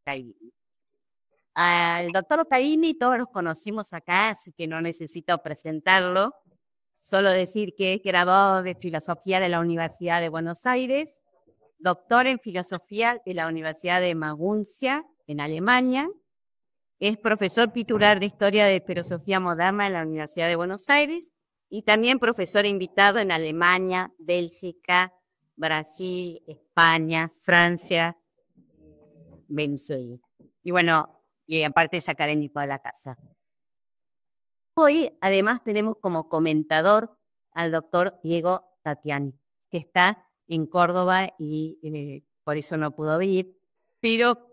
Caini. Al doctor Caini todos los conocimos acá, así que no necesito presentarlo. Solo decir que es graduado de Filosofía de la Universidad de Buenos Aires, doctor en Filosofía de la Universidad de Maguncia, en Alemania. Es profesor titular de Historia de Filosofía Moderna en la Universidad de Buenos Aires y también profesor invitado en Alemania, Bélgica, Brasil, España, Francia, Venezuela. Y bueno, y aparte es académico de la casa. Hoy además tenemos como comentador al doctor Diego Tatiani, que está en Córdoba y por eso no pudo venir, pero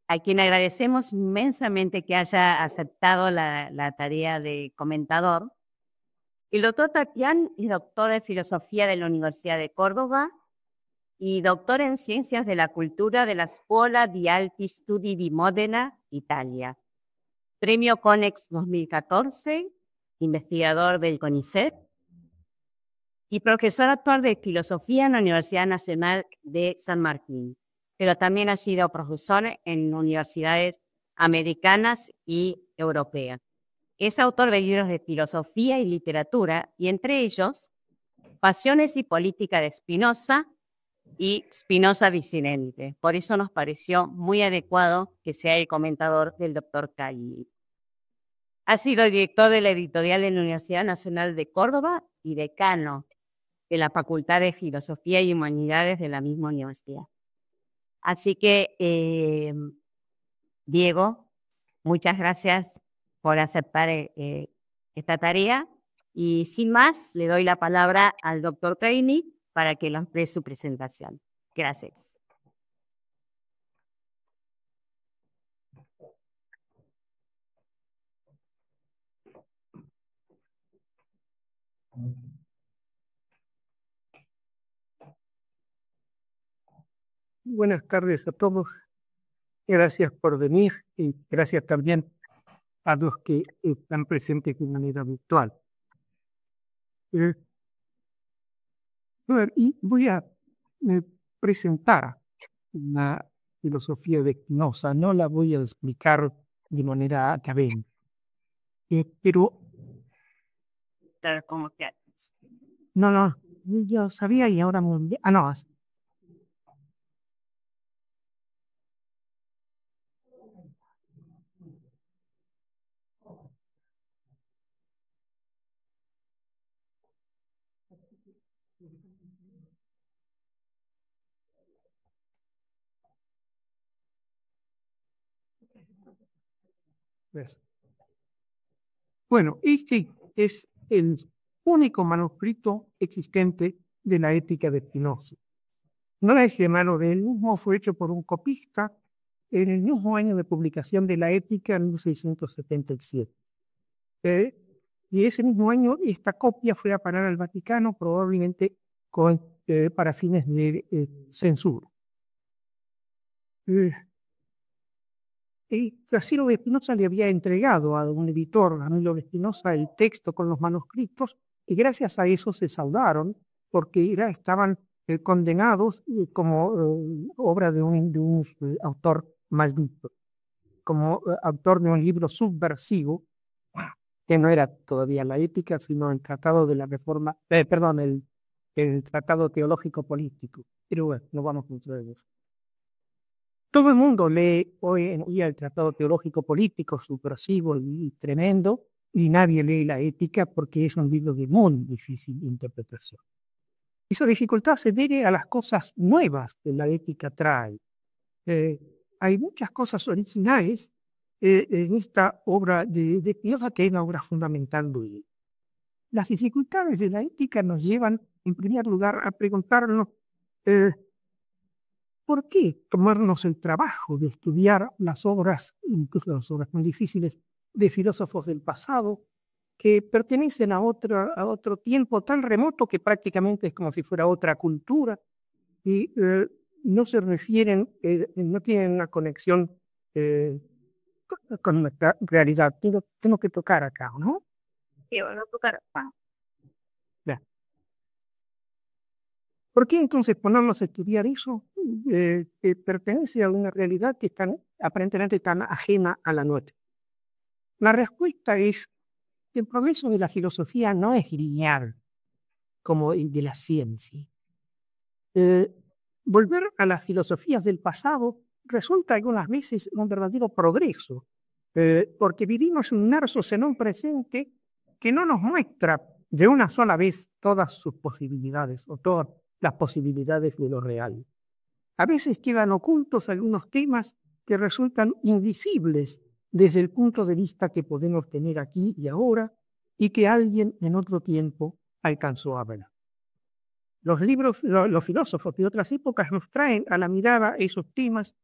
a quien agradecemos inmensamente que haya aceptado la tarea de comentador. El doctor Tatiani es doctor de Filosofía de la Universidad de Córdoba y doctor en Ciencias de la Cultura de la Scuola di Alti Studi di Modena, Italia. Premio Conex 2014, investigador del CONICET y profesor actual de Filosofía en la Universidad Nacional de San Martín, pero también ha sido profesor en universidades americanas y europeas. Es autor de libros de filosofía y literatura, y entre ellos, Pasiones y Política de Spinoza y Spinoza disidente. Por eso nos pareció muy adecuado que sea el comentador del doctor Caini. Ha sido director de la editorial de la Universidad Nacional de Córdoba y decano de la Facultad de Filosofía y Humanidades de la misma universidad. Así que, Diego, muchas gracias por aceptar esta tarea. Y sin más, le doy la palabra al doctor Caini para que nos dé su presentación. Gracias. Buenas tardes a todos. Gracias por venir y gracias también a los que están presentes de manera virtual. Y voy a presentar la filosofía de Spinoza. No la voy a explicar de manera académica, pero ¿Cómo que? no, yo sabía y ahora me olvidé. No. Bueno, este es el único manuscrito existente de la Ética de Spinoza. No es hermano de él mismo, fue hecho por un copista en el mismo año de publicación de la Ética, en 1677. Y ese mismo año esta copia fue a parar al Vaticano, probablemente para fines de censura. Trasilo de Spinoza le había entregado a un editor, Danilo de Spinoza, el texto con los manuscritos, y gracias a eso se saldaron, porque estaban condenados como obra de un autor maldito, como autor de un libro subversivo, que no era todavía la Ética, sino el Tratado de la Reforma, el Tratado Teológico Político. Pero bueno, no vamos a entrar en eso. Todo el mundo lee hoy en día el Tratado Teológico Político, subversivo y tremendo, y nadie lee la Ética porque es un libro de muy difícil interpretación. Esa dificultad se debe a las cosas nuevas que la Ética trae. Hay muchas cosas originales en esta obra de Spinoza, que es la obra fundamental de él. Las dificultades de la Ética nos llevan, en primer lugar, a preguntarnos ¿por qué tomarnos el trabajo de estudiar las obras, incluso las obras muy difíciles, de filósofos del pasado que pertenecen a otro tiempo tan remoto que prácticamente es como si fuera otra cultura y no se refieren, no tienen una conexión con nuestra realidad? Tengo que tocar acá, ¿no? Van a tocar acá. ¿Por qué entonces ponernos a estudiar eso? pertenece a una realidad que es aparentemente tan ajena a la nuestra? La respuesta es que el progreso de la filosofía no es lineal como el de la ciencia. Volver a las filosofías del pasado resulta algunas veces un verdadero progreso, porque vivimos inmersos en un presente que no nos muestra de una sola vez todas sus posibilidades o todas las posibilidades de lo real. A veces quedan ocultos algunos temas que resultan invisibles desde el punto de vista que podemos tener aquí y ahora y que alguien en otro tiempo alcanzó a ver. Los los filósofos de otras épocas nos traen a la mirada esos temas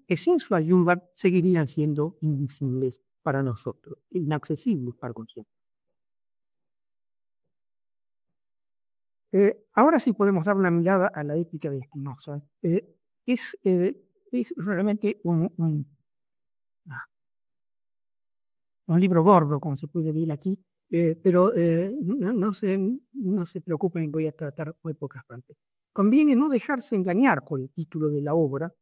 que sin su ayuda seguirían siendo invisibles para nosotros, inaccesibles para nosotros. Ahora sí podemos dar una mirada a la ética de Spinoza. Es realmente un libro gordo, como se puede ver aquí, pero no se preocupen, voy a tratar muy pocas partes. Conviene no dejarse engañar con el título de la obra,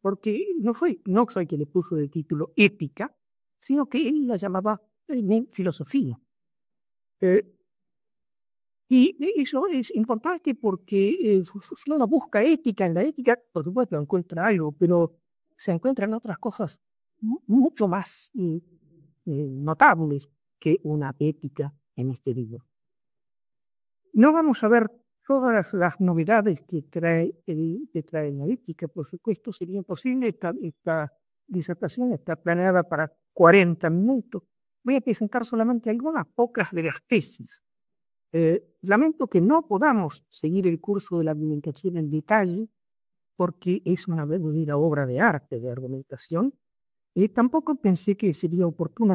porque no soy que le puso de título ética, sino que él la llamaba filosofía. Y eso es importante porque si uno busca ética, en la ética, por supuesto, encuentra algo, pero se encuentran otras cosas mucho más notables que una ética en este libro. No vamos a ver todas las novedades que trae la ética, por supuesto, sería imposible. Esta disertación está planeada para 40 minutos. Voy a presentar solamente algunas pocas de las tesis. Lamento que no podamos seguir el curso de la argumentación en detalle, porque es una verdadera obra de arte, de argumentación, y tampoco pensé que sería oportuno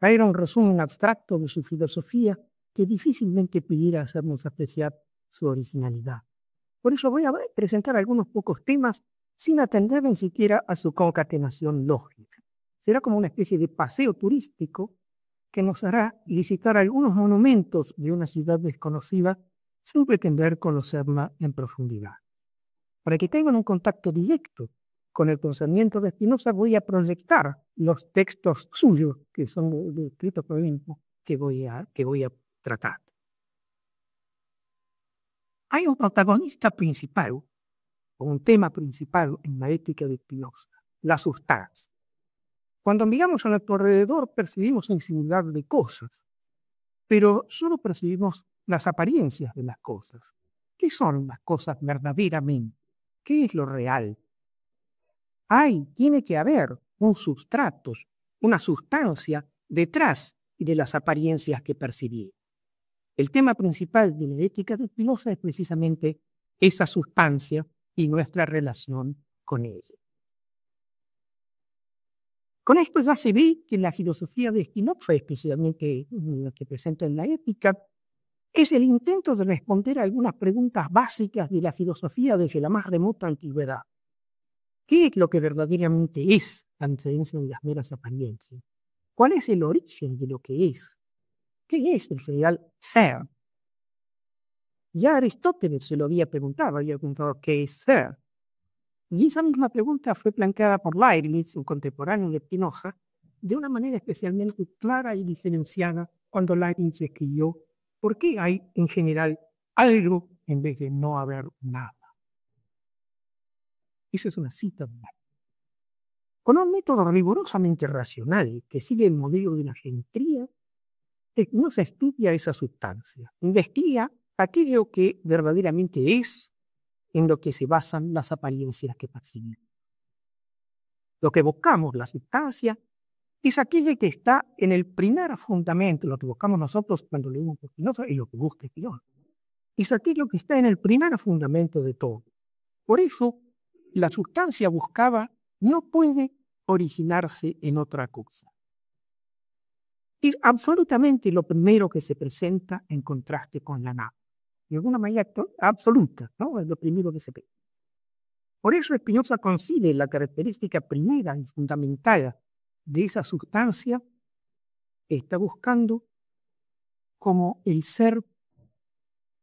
era un resumen abstracto de su filosofía que difícilmente pudiera hacernos apreciar su originalidad. Por eso voy a presentar algunos pocos temas sin atender ni siquiera a su concatenación lógica. Será como una especie de paseo turístico que nos hará visitar algunos monumentos de una ciudad desconocida sin pretender conocerla en profundidad. Para que tengan un contacto directo con el pensamiento de Spinoza, voy a proyectar los textos suyos, que son escritos por él mismo, que voy a tratar. Hay un protagonista principal, o un tema principal en la ética de Spinoza, la sustancia. Cuando miramos a nuestro alrededor percibimos infinidad de cosas, pero solo percibimos las apariencias de las cosas. ¿Qué son las cosas verdaderamente? ¿Qué es lo real? Tiene que haber un sustrato, una sustancia detrás de las apariencias que percibimos. El tema principal de la ética de Spinoza es precisamente esa sustancia y nuestra relación con ella. Con esto ya se ve que la filosofía de Spinoza, especialmente la que presenta en la ética, es el intento de responder a algunas preguntas básicas de la filosofía desde la más remota antigüedad. ¿Qué es lo que verdaderamente es la diferencia de las meras apariencias? ¿Cuál es el origen de lo que es? ¿Qué es el real ser? Ya Aristóteles se lo había preguntado ¿qué es ser? Y esa misma pregunta fue planteada por Leibniz, un contemporáneo de Spinoza, de una manera especialmente clara y diferenciada cuando Leibniz escribió ¿por qué hay en general algo en vez de no haber nada? Eso es una cita de Leibniz. Con un método rigurosamente racional que sigue el modelo de la geometría, no se estudia esa sustancia, investiga aquello que verdaderamente es en lo que se basan las apariencias que percibimos. Lo que buscamos, la sustancia, es aquella que está en el primer fundamento, lo que buscamos nosotros cuando leemos Spinoza y lo que busca Spinoza. Es aquello que está en el primer fundamento de todo. Por eso, la sustancia buscada no puede originarse en otra cosa. Es absolutamente lo primero que se presenta en contraste con la nada. De alguna manera absoluta, ¿no? Es lo primero que se ve. Por eso Spinoza concibe la característica primera y fundamental de esa sustancia que está buscando como el ser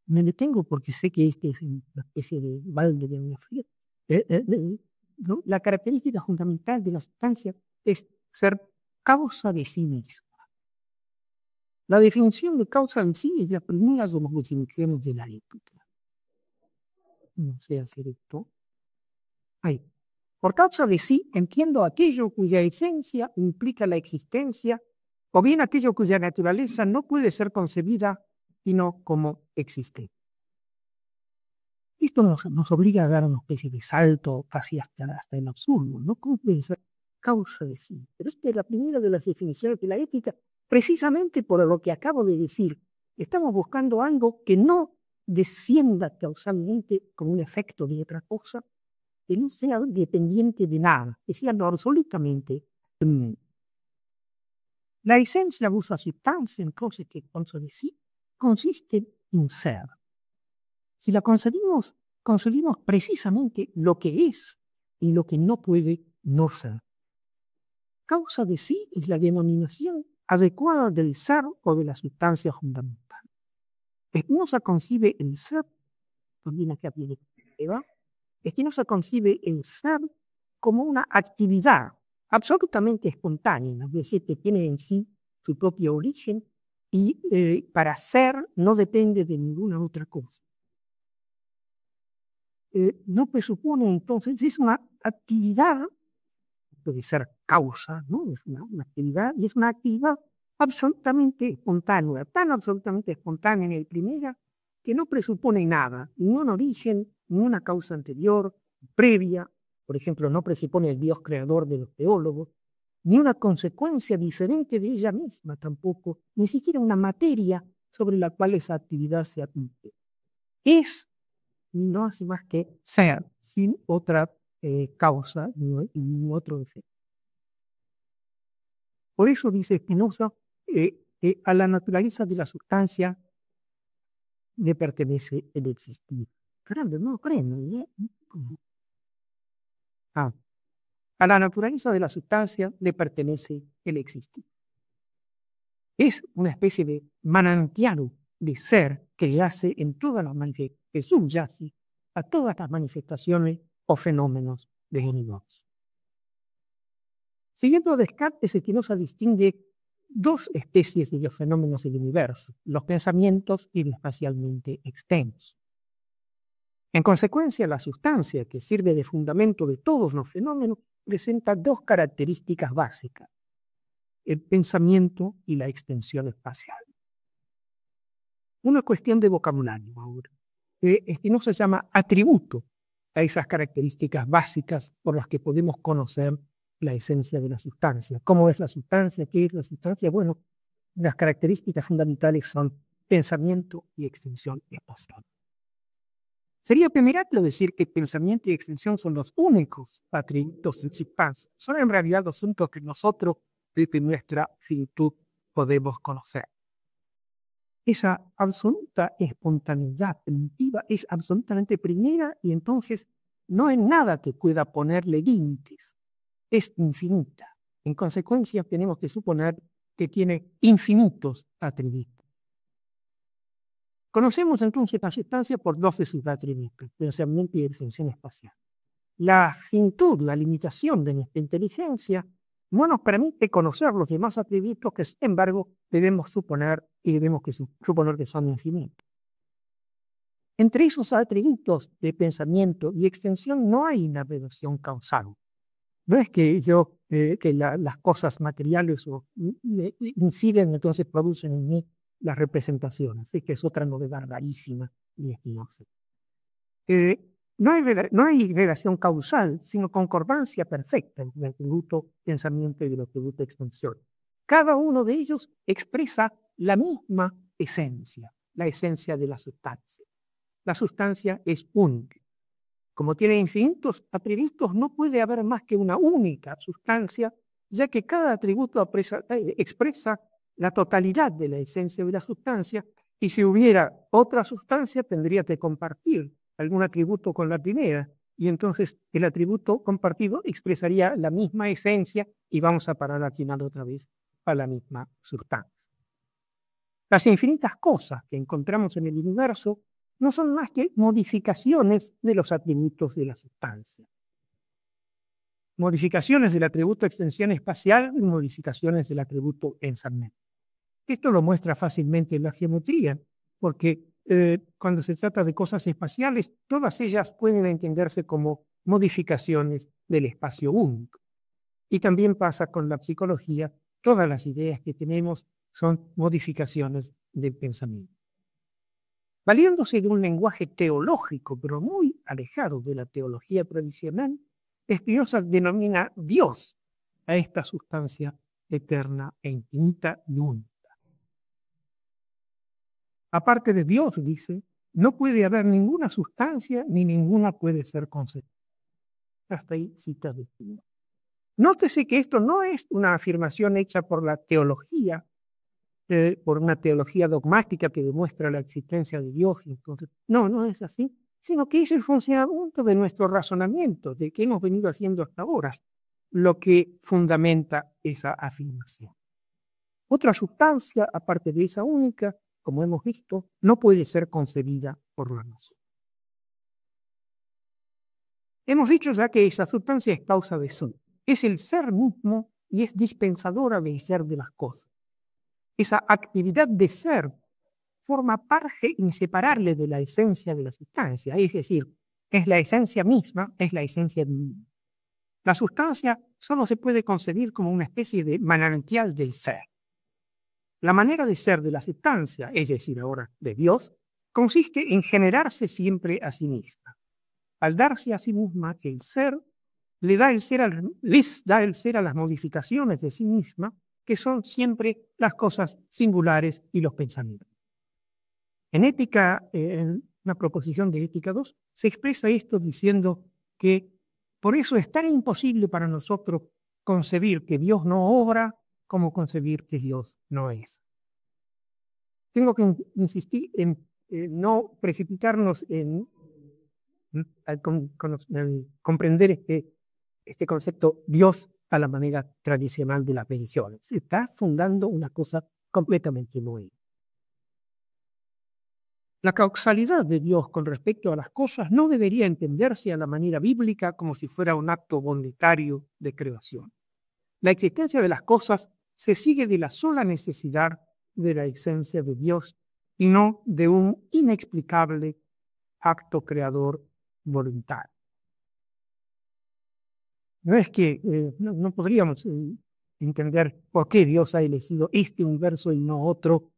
me detengo porque sé que este es una especie de balde de agua fría. ¿No? La característica fundamental de la sustancia es ser causa de sí misma. La definición de causa en sí es la primera de las definiciones de la ética. No sé hacer esto. Ahí. Por causa de sí entiendo aquello cuya esencia implica la existencia, o bien aquello cuya naturaleza no puede ser concebida sino como existente. Esto nos obliga a dar una especie de salto casi hasta el absurdo, ¿no? ¿Cómo puede ser causa de sí? Pero esta es la primera de las definiciones de la ética, precisamente por lo que acabo de decir. Estamos buscando algo que no descienda causalmente como un efecto de otra cosa, que no sea dependiente de nada, que sea absolutamente. La esencia de esa sustancia, entonces, que causa de sí, consiste en ser. Si la concebimos precisamente lo que es y lo que no puede no ser. Causa de sí es la denominación adecuada del ser o de la sustancia fundamental. Spinoza concibe el ser, también acá viene Eva, Spinoza concibe el ser como una actividad absolutamente espontánea, es decir, que tiene en sí su propio origen y para ser no depende de ninguna otra cosa. No presupone entonces, es una actividad, puede ser causa, ¿no? Es una actividad, y es una actividad absolutamente espontánea, tan absolutamente espontánea en el primera, que no presupone nada, ni un origen, ni una causa anterior, previa, por ejemplo, no presupone el Dios creador de los teólogos, ni una consecuencia diferente de ella misma tampoco, ni siquiera una materia sobre la cual esa actividad se aplique. Es no hace más que ser, sin otra causa ni otro efecto. Por eso dice Spinoza, a la naturaleza de la sustancia le pertenece el existir. Caramba, no creen, ¿eh? A la naturaleza de la sustancia le pertenece el existir. Es una especie de manantial de ser que yace en todas las manifestaciones, que subyace a todas las manifestaciones o fenómenos del universo. Siguiendo a Descartes, Spinoza distingue dos especies de los fenómenos del universo, los pensamientos y los espacialmente extensos. En consecuencia, la sustancia que sirve de fundamento de todos los fenómenos presenta dos características básicas: el pensamiento y la extensión espacial. Una cuestión de vocabulario ahora. Spinoza llama atributo a esas características básicas por las que podemos conocer la esencia de la sustancia. ¿Cómo es la sustancia? ¿Qué es la sustancia? Bueno, las características fundamentales son pensamiento y extensión espacial. Sería temerario decir que pensamiento y extensión son los únicos atributos principales. Son en realidad los únicos que nosotros, desde nuestra finitud, podemos conocer. Esa absoluta espontaneidad primitiva es absolutamente primera y entonces no hay nada que pueda ponerle límites. Es infinita. En consecuencia, tenemos que suponer que tiene infinitos atributos. Conocemos entonces la sustancia por dos de sus atributos, pensamiento y extensión espacial. La finitud, la limitación de nuestra inteligencia, no nos permite conocer los demás atributos que, sin embargo, debemos suponer que son infinitos. Entre esos atributos de pensamiento y extensión no hay una relación causal. No es que las cosas materiales inciden, entonces producen en mí las representaciones. Es que es otra novedad rarísima y espinosa. No hay relación causal, sino concordancia perfecta entre el atributo pensamiento y el atributo extensión. Cada uno de ellos expresa la misma esencia, la esencia de la sustancia. La sustancia es única. Como tiene infinitos atributos, no puede haber más que una única sustancia, ya que cada atributo expresa la totalidad de la esencia de la sustancia, y si hubiera otra sustancia tendría que compartir algún atributo con la primera, y entonces el atributo compartido expresaría la misma esencia y vamos a parar al final otra vez a la misma sustancia. Las infinitas cosas que encontramos en el universo no son más que modificaciones de los atributos de la sustancia. Modificaciones del atributo extensión espacial y modificaciones del atributo pensamiento. Esto lo muestra fácilmente la geometría, porque cuando se trata de cosas espaciales, todas ellas pueden entenderse como modificaciones del espacio único. Y también pasa con la psicología, todas las ideas que tenemos son modificaciones del pensamiento. Valiéndose de un lenguaje teológico, pero muy alejado de la teología tradicional, Spinoza denomina Dios a esta sustancia eterna e infinita y única. Aparte de Dios, dice, no puede haber ninguna sustancia ni ninguna puede ser concebida. Hasta ahí cita de Spinoza. Nótese que esto no es una afirmación hecha por la teología, por una teología dogmática que demuestra la existencia de Dios. Entonces, no es así, sino que es el funcionamiento de nuestro razonamiento, de que hemos venido haciendo hasta ahora, lo que fundamenta esa afirmación. Otra sustancia, aparte de esa única, como hemos visto, no puede ser concebida por la razón. Hemos dicho ya que esa sustancia es causa de sí, es el ser mismo y es dispensadora del ser de las cosas. Esa actividad de ser forma parte inseparable de la esencia de la sustancia, es decir, es la esencia misma, es la esencia misma. La sustancia solo se puede concebir como una especie de manantial del ser. La manera de ser de la sustancia, es decir, ahora de Dios, consiste en generarse siempre a sí misma. Al darse a sí misma que el ser les da el ser a las modificaciones de sí misma, que son siempre las cosas singulares y los pensamientos. En Ética, en una proposición de Ética 2, se expresa esto diciendo que por eso es tan imposible para nosotros concebir que Dios no obra como concebir que Dios no es. Tengo que insistir en no precipitarnos en comprender este concepto Dios a la manera tradicional de las religiones. Se está fundando una cosa completamente nueva. La causalidad de Dios con respecto a las cosas no debería entenderse a la manera bíblica como si fuera un acto voluntario de creación. La existencia de las cosas se sigue de la sola necesidad de la esencia de Dios y no de un inexplicable acto creador voluntario. No es que no podríamos entender por qué Dios ha elegido este universo y no otro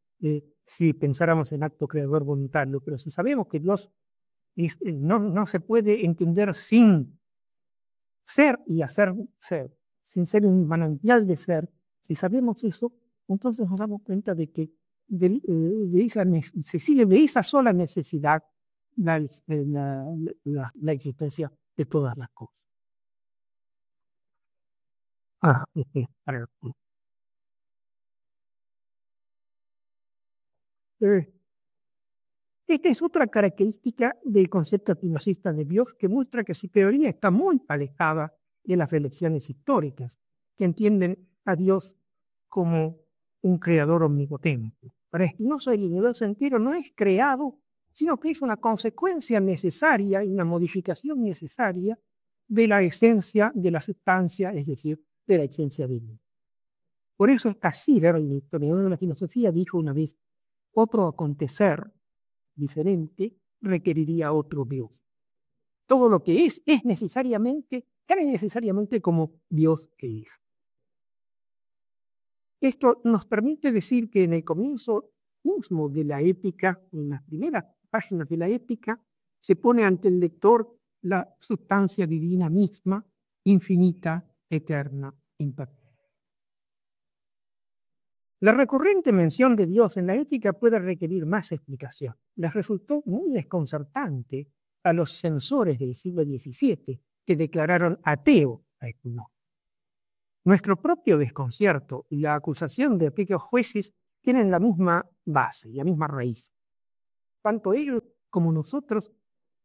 si pensáramos en acto creador voluntario, pero si sabemos que Dios no se puede entender sin ser y hacer ser, sin ser un manantial de ser, si sabemos eso, entonces nos damos cuenta de que se sigue de esa sola necesidad la existencia de todas las cosas. Esta es otra característica del concepto spinozista de Dios que muestra que su teoría está muy alejada de las relecciones históricas, que entienden a Dios como un creador omnipotente. Para Spinoza el universo entero no es creado, sino que es una consecuencia necesaria y una modificación necesaria de la esencia de la sustancia, es decir, de la esencia divina. Por eso Cassirer, el historiador de la filosofía, dijo una vez, otro acontecer diferente requeriría otro Dios. Todo lo que es necesariamente, tan necesariamente como Dios que es. Esto nos permite decir que en el comienzo mismo de la ética, en las primeras páginas de la ética, se pone ante el lector la sustancia divina misma, infinita, eterna, impactante. La recurrente mención de Dios en la ética puede requerir más explicación. Les resultó muy desconcertante a los censores del siglo XVII que declararon ateo a Spinoza. Nuestro propio desconcierto y la acusación de aquellos jueces tienen la misma base, la misma raíz. Tanto ellos como nosotros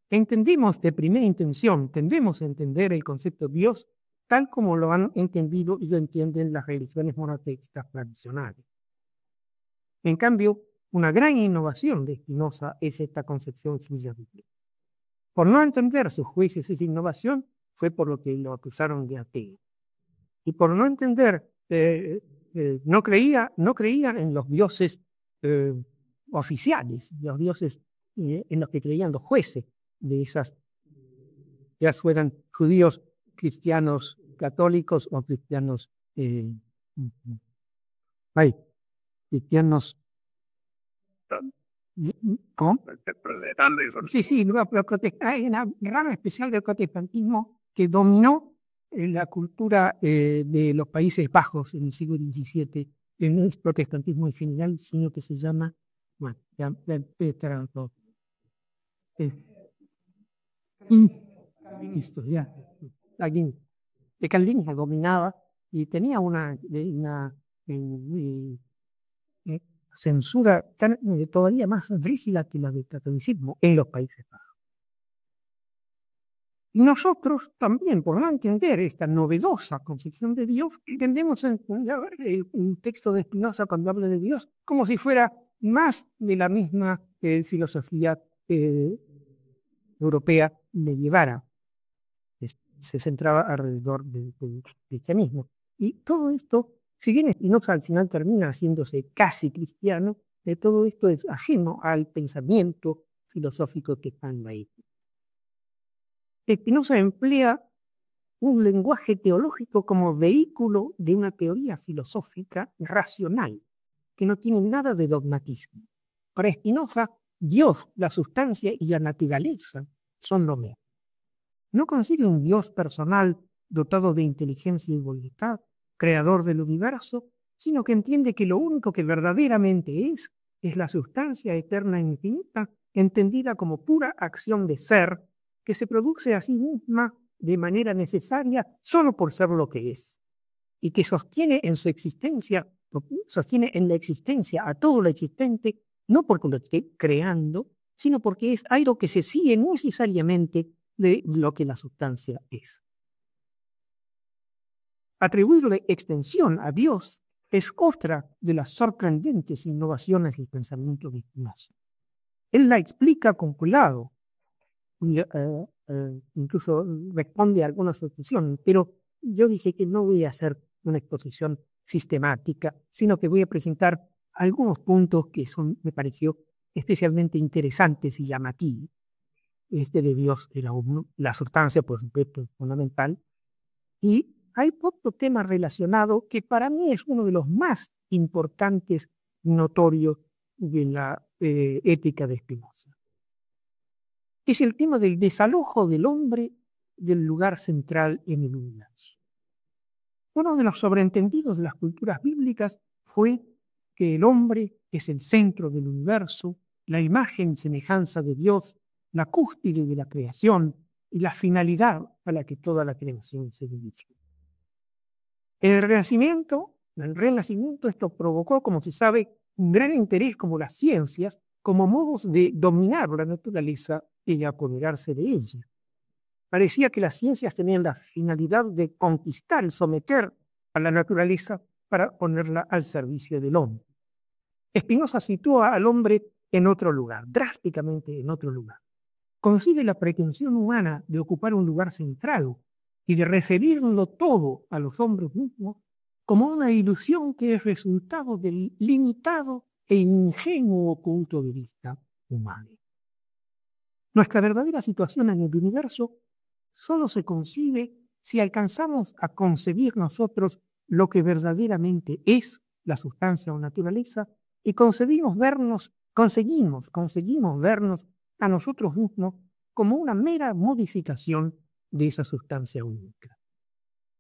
entendimos de primera intención, tendemos a entender el concepto de Dios tal como lo han entendido y lo entienden las religiones monoteístas tradicionales. En cambio, una gran innovación de Spinoza es esta concepción suya de Dios. Por no entender sus juicios esa innovación, fue por lo que lo acusaron de ateo. Y por no entender, no creían en los dioses oficiales, los dioses en los que creían los jueces de esas, ya fueran judíos, cristianos, católicos o cristianos, cristianos. ¿Cómo? Sí, hay una rama especial del protestantismo que dominó la cultura de los Países Bajos en el siglo XVII, que no es protestantismo en general, sino que se llama, bueno, calvinistas, ya. De Calvinismo dominaba y tenía una censura todavía más rígida que la del catolicismo en los Países Bajos. Y nosotros también, por no entender esta novedosa concepción de Dios, tendemos a entender un texto de Spinoza cuando habla de Dios como si fuera más de la misma filosofía europea medieval. Se centraba alrededor del cristianismo. Y todo esto, si bien Spinoza al final termina haciéndose casi cristiano, todo esto es ajeno al pensamiento filosófico que está ahí. Spinoza emplea un lenguaje teológico como vehículo de una teoría filosófica racional, que no tiene nada de dogmatismo. Para Spinoza, Dios, la sustancia y la naturaleza son lo mismo. No consigue un Dios personal dotado de inteligencia y voluntad, creador del universo, sino que entiende que lo único que verdaderamente es la sustancia eterna e infinita, entendida como pura acción de ser, que se produce a sí misma de manera necesaria solo por ser lo que es, y que sostiene en la existencia a todo lo existente, no porque lo esté creando, sino porque es algo que se sigue necesariamente de lo que la sustancia es. Atribuirle extensión a Dios es otra de las sorprendentes innovaciones del pensamiento de Spinoza. Él la explica con cuidado, incluso responde a algunas objeciones, pero yo dije que no voy a hacer una exposición sistemática, sino que voy a presentar algunos puntos que me pareció especialmente interesantes y llamativos. De Dios era la sustancia, por supuesto, fundamental. Y hay otro tema relacionado que para mí es uno de los más importantes y notorios de la ética de Spinoza. Es el tema del desalojo del hombre del lugar central en el universo. Uno de los sobreentendidos de las culturas bíblicas fue que el hombre es el centro del universo, la imagen y semejanza de Dios, la cúspide de la creación y la finalidad a la que toda la creación se dirige. El Renacimiento, esto provocó, como se sabe, un gran interés como las ciencias, como modos de dominar la naturaleza y de apoderarse de ella. Parecía que las ciencias tenían la finalidad de conquistar, someter a la naturaleza para ponerla al servicio del hombre. Spinoza sitúa al hombre en otro lugar, drásticamente en otro lugar. Concibe la pretensión humana de ocupar un lugar centrado y de referirlo todo a los hombres mismos como una ilusión que es resultado del limitado e ingenuo punto de vista humano. Nuestra verdadera situación en el universo solo se concibe si alcanzamos a concebir nosotros lo que verdaderamente es la sustancia o naturaleza y conseguimos vernos a nosotros mismos como una mera modificación de esa sustancia única.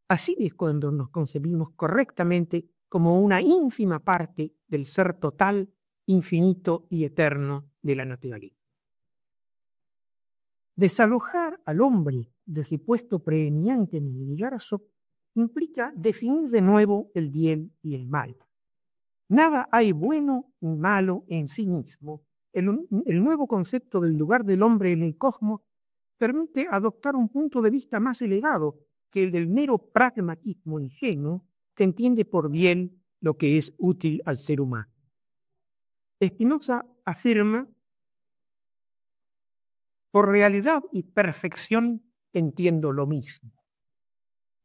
Así es cuando nos concebimos correctamente como una ínfima parte del ser total, infinito y eterno de la naturaleza. Desalojar al hombre de su puesto preeminente en el universo implica definir de nuevo el bien y el mal. Nada hay bueno ni malo en sí mismo. El nuevo concepto del lugar del hombre en el cosmos permite adoptar un punto de vista más elevado que el del mero pragmatismo ingenuo que entiende por bien lo que es útil al ser humano. Spinoza afirma: por realidad y perfección entiendo lo mismo.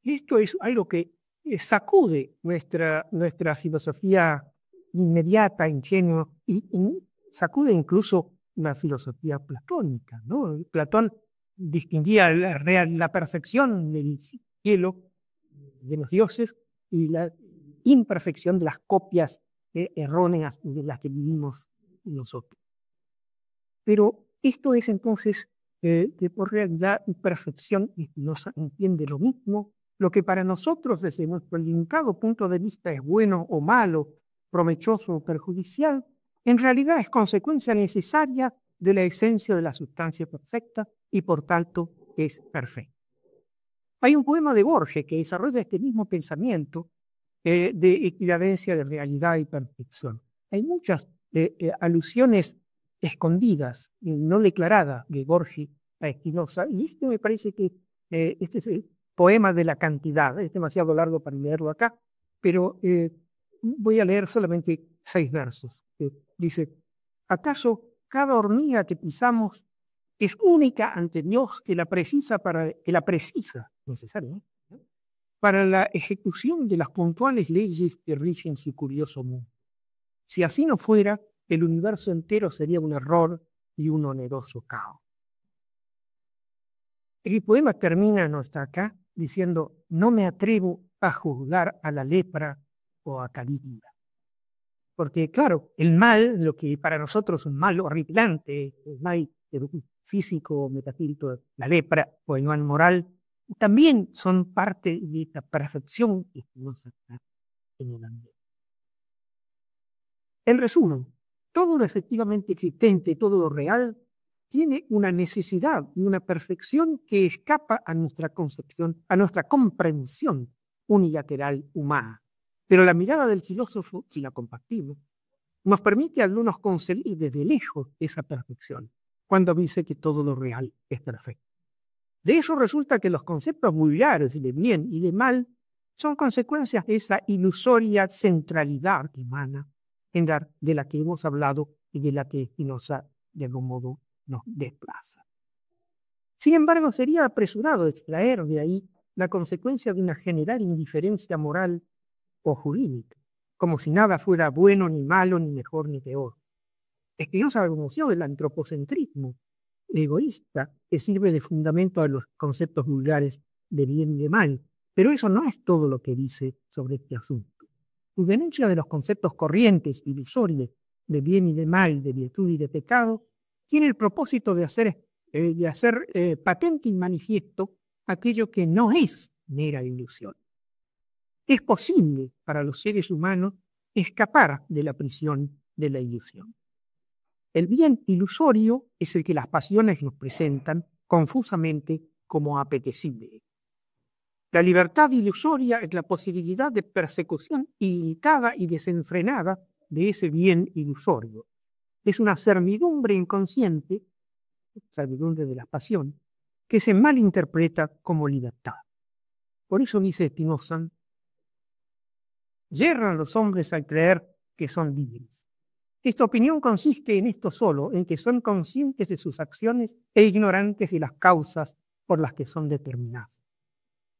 Y esto es algo que sacude nuestra filosofía inmediata, ingenua, y sacude incluso la filosofía platónica, ¿no? Platón distinguía la perfección del cielo, de los dioses, y la imperfección de las copias erróneas de las que vivimos nosotros. Pero esto es entonces que por realidad y perfección nos entiende lo mismo. Lo que para nosotros desde nuestro limitado punto de vista es bueno o malo, provechoso o perjudicial, en realidad es consecuencia necesaria de la esencia de la sustancia perfecta y por tanto es perfecta. Hay un poema de Borges que desarrolla este mismo pensamiento de equivalencia de realidad y perfección. Hay muchas alusiones escondidas, no declaradas de Borges a Spinoza, y este me parece que este es el poema de la cantidad. Es demasiado largo para leerlo acá, pero voy a leer solamente 6 versos. Dice: ¿acaso cada hormiga que pisamos es única ante Dios que la precisa necesaria, ¿no?, para la ejecución de las puntuales leyes que rigen su curioso mundo? Si así no fuera, el universo entero sería un error y un oneroso caos. El poema termina, no está acá, diciendo: no me atrevo a juzgar a la lepra o a Calígula. Porque claro, el mal, lo que para nosotros es un mal horripilante, el mal físico, metafísico, la lepra o el mal moral, también son parte de esta perfección que nos está en el ambiente. En resumen, todo lo efectivamente existente, todo lo real, tiene una necesidad y una perfección que escapa a nuestra concepción, a nuestra comprensión unilateral humana. Pero la mirada del filósofo, si la compartimos, nos permite a algunos concebir desde lejos esa perfección, cuando dice que todo lo real es perfecto. De eso resulta que los conceptos vulgares de bien y de mal son consecuencias de esa ilusoria centralidad que emana de la que hemos hablado y de la que Spinoza de algún modo nos desplaza. Sin embargo, sería apresurado extraer de ahí la consecuencia de una general indiferencia moral o jurídica, como si nada fuera bueno, ni malo, ni mejor, ni peor. Spinoza reconoció el antropocentrismo egoísta que sirve de fundamento a los conceptos vulgares de bien y de mal, pero eso no es todo lo que dice sobre este asunto. Su denuncia de los conceptos corrientes y ilusorios de bien y de mal, de virtud y de pecado, tiene el propósito de hacer patente y manifiesto aquello que no es mera ilusión. Es posible para los seres humanos escapar de la prisión de la ilusión. El bien ilusorio es el que las pasiones nos presentan confusamente como apetecible. La libertad ilusoria es la posibilidad de persecución ilimitada y desenfrenada de ese bien ilusorio. Es una servidumbre inconsciente, servidumbre de la pasión, que se malinterpreta como libertad. Por eso dice Spinoza: yerran los hombres al creer que son libres. Esta opinión consiste en esto solo, en que son conscientes de sus acciones e ignorantes de las causas por las que son determinadas.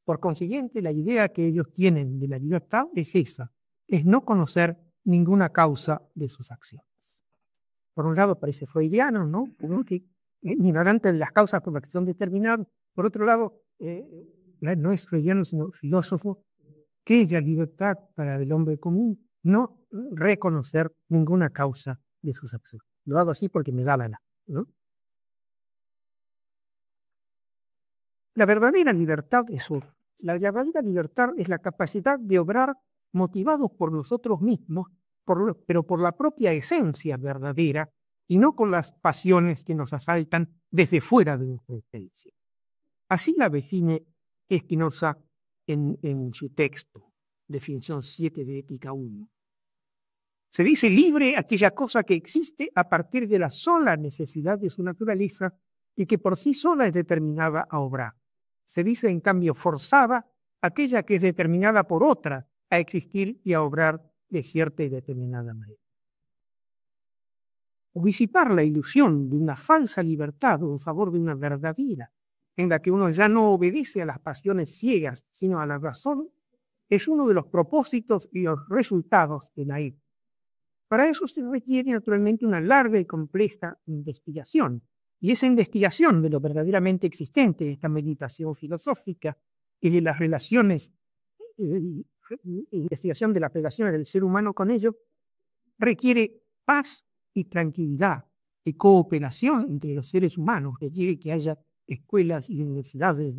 Por consiguiente, la idea que ellos tienen de la libertad es esa, es no conocer ninguna causa de sus acciones. Por un lado parece freudiano, ¿no? Que ignorante de las causas por las que son determinadas. Por otro lado, no es freudiano, sino filósofo, que es la libertad para el hombre común, no reconocer ninguna causa de sus acciones. Lo hago así porque me da la gana, ¿no? La verdadera libertad es otra. La verdadera libertad es la capacidad de obrar motivados por nosotros mismos, pero por la propia esencia verdadera y no con las pasiones que nos asaltan desde fuera de nuestra esencia. Así la define Spinoza en su texto, definición 7 de Ética 1. Se dice libre aquella cosa que existe a partir de la sola necesidad de su naturaleza y que por sí sola es determinada a obrar. Se dice, en cambio, forzada aquella que es determinada por otra a existir y a obrar de cierta y determinada manera. o disipar la ilusión de una falsa libertad en favor de una verdadera, en la que uno ya no obedece a las pasiones ciegas, sino a la razón, es uno de los propósitos y los resultados de la ética. Para eso se requiere naturalmente una larga y compleja investigación. Y esa investigación de lo verdaderamente existente, esta meditación filosófica y de las relaciones, investigación de las relaciones del ser humano con ello, requiere paz y tranquilidad y cooperación entre los seres humanos, requiere que haya escuelas y universidades,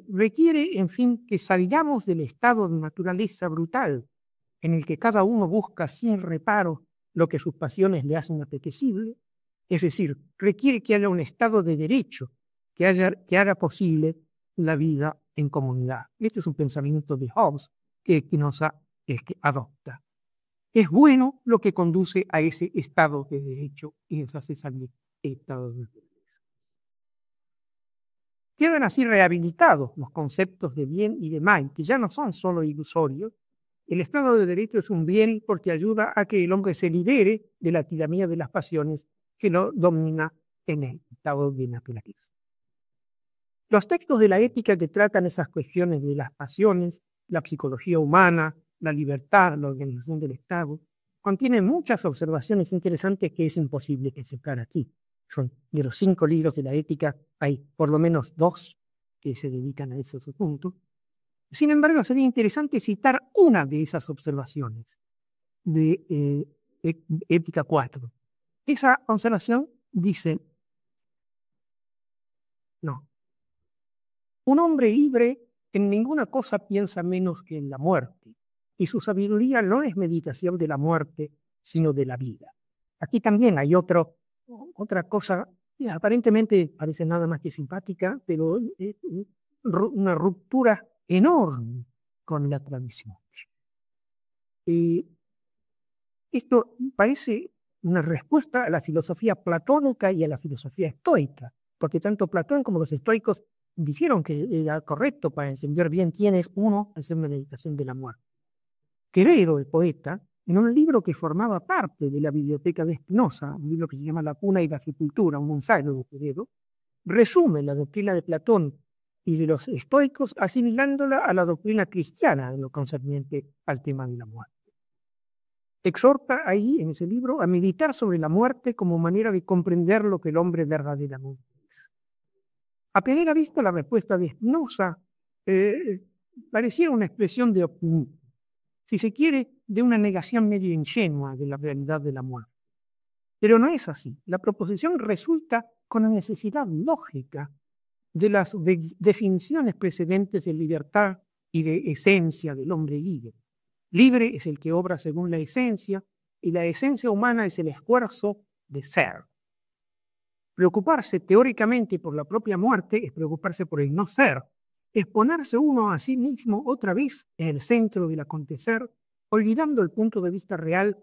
requiere, en fin, que salgamos del estado de naturaleza brutal en el que cada uno busca sin reparo lo que sus pasiones le hacen apetecible, es decir, requiere que haya un estado de derecho que haga posible la vida en comunidad. Este es un pensamiento de Hobbes que Spinoza adopta. Es bueno lo que conduce a ese estado de derecho y ese estado de derecho. Quedan así rehabilitados los conceptos de bien y de mal, que ya no son solo ilusorios. El Estado de Derecho es un bien porque ayuda a que el hombre se libere de la tiranía de las pasiones que lo domina en el estado de naturaleza. Los textos de la ética que tratan esas cuestiones de las pasiones, la psicología humana, la libertad, la organización del Estado, contienen muchas observaciones interesantes que es imposible explicar aquí. Son de los 5 libros de la ética, hay por lo menos 2 que se dedican a esos puntos. Sin embargo, sería interesante citar una de esas observaciones de Ética 4. Esa observación dice, no, un hombre libre en ninguna cosa piensa menos que en la muerte, y su sabiduría no es meditación de la muerte, sino de la vida. Aquí también hay otra cosa que aparentemente parece nada más que simpática, pero es una ruptura enorme con la tradición. Esto parece una respuesta a la filosofía platónica y a la filosofía estoica, porque tanto Platón como los estoicos dijeron que era correcto para entender bien quién es uno hacer una meditación de la muerte. Quevedo, el poeta, en un libro que formaba parte de la biblioteca de Spinoza, un libro que se llama La cuna y la sepultura, un ensayo de Quevedo, resume la doctrina de Platón y de los estoicos asimilándola a la doctrina cristiana en lo concerniente al tema de la muerte. Exhorta ahí, en ese libro, a meditar sobre la muerte como manera de comprender lo que el hombre verdaderamente es. A primera vista, la respuesta de Spinoza pareciera una expresión de optimismo, si se quiere, de una negación medio ingenua de la realidad de la muerte. Pero no es así. La proposición resulta con la necesidad lógica de las definiciones precedentes de libertad y de esencia del hombre libre. Libre es el que obra según la esencia, y la esencia humana es el esfuerzo de ser. Preocuparse teóricamente por la propia muerte es preocuparse por el no ser, es ponerse uno a sí mismo otra vez en el centro del acontecer, olvidando el punto de vista real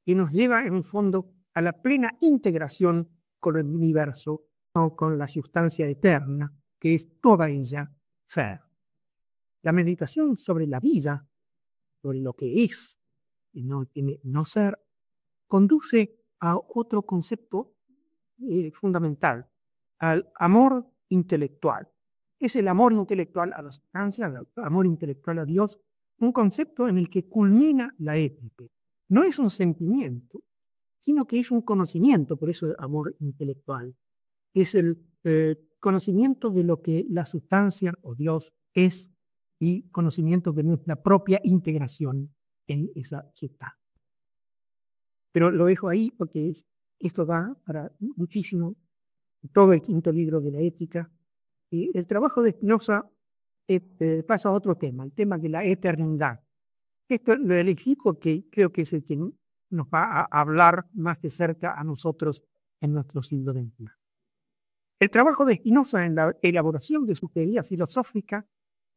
que nos lleva en el fondo a la plena integración con el universo o con la sustancia eterna, que es toda ella ser. La meditación sobre la vida, sobre lo que es y no ser, conduce a otro concepto fundamental, al amor intelectual. Es el amor intelectual a la sustancia, el amor intelectual a Dios, un concepto en el que culmina la ética. No es un sentimiento, sino que es un conocimiento, por eso el amor intelectual. Es el conocimiento de lo que la sustancia o Dios es y conocimiento de nuestra propia integración en esa sustancia. Pero lo dejo ahí porque esto va para muchísimo, todo el 5.º libro de la ética. Y el trabajo de Spinoza pasa a otro tema, el tema de la eternidad. Esto lo elegí porque creo que es el que nos va a hablar más de cerca a nosotros en nuestro siglo XXI. El trabajo de Spinoza en la elaboración de su teoría filosófica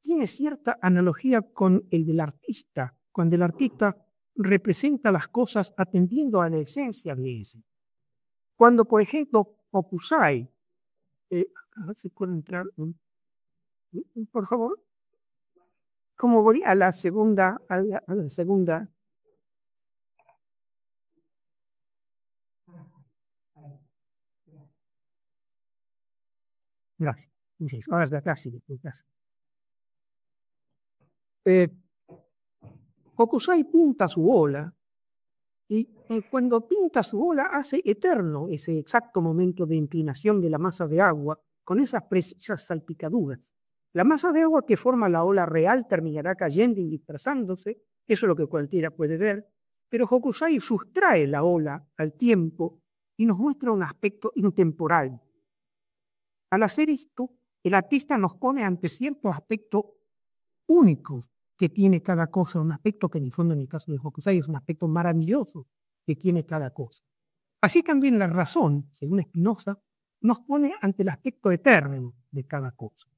tiene cierta analogía con el del artista, cuando el artista representa las cosas atendiendo a la esencia de ese. Cuando, por ejemplo, Opusai, a ver si puedo entrar, por favor, como voy a la segunda, Gracias. Ahora es de acá, sí, de acá. Eh, Hokusai pinta su ola y cuando pinta su ola hace eterno ese exacto momento de inclinación de la masa de agua con esas precisas salpicaduras. La masa de agua que forma la ola real terminará cayendo y dispersándose, eso es lo que cualquiera puede ver, pero Hokusai sustrae la ola al tiempo y nos muestra un aspecto intemporal. Al hacer esto, el artista nos pone ante ciertos aspectos únicos que tiene cada cosa, un aspecto que en el fondo en el caso de Hokusai es un aspecto maravilloso que tiene cada cosa. Así también la razón, según Spinoza, nos pone ante el aspecto eterno de cada cosa.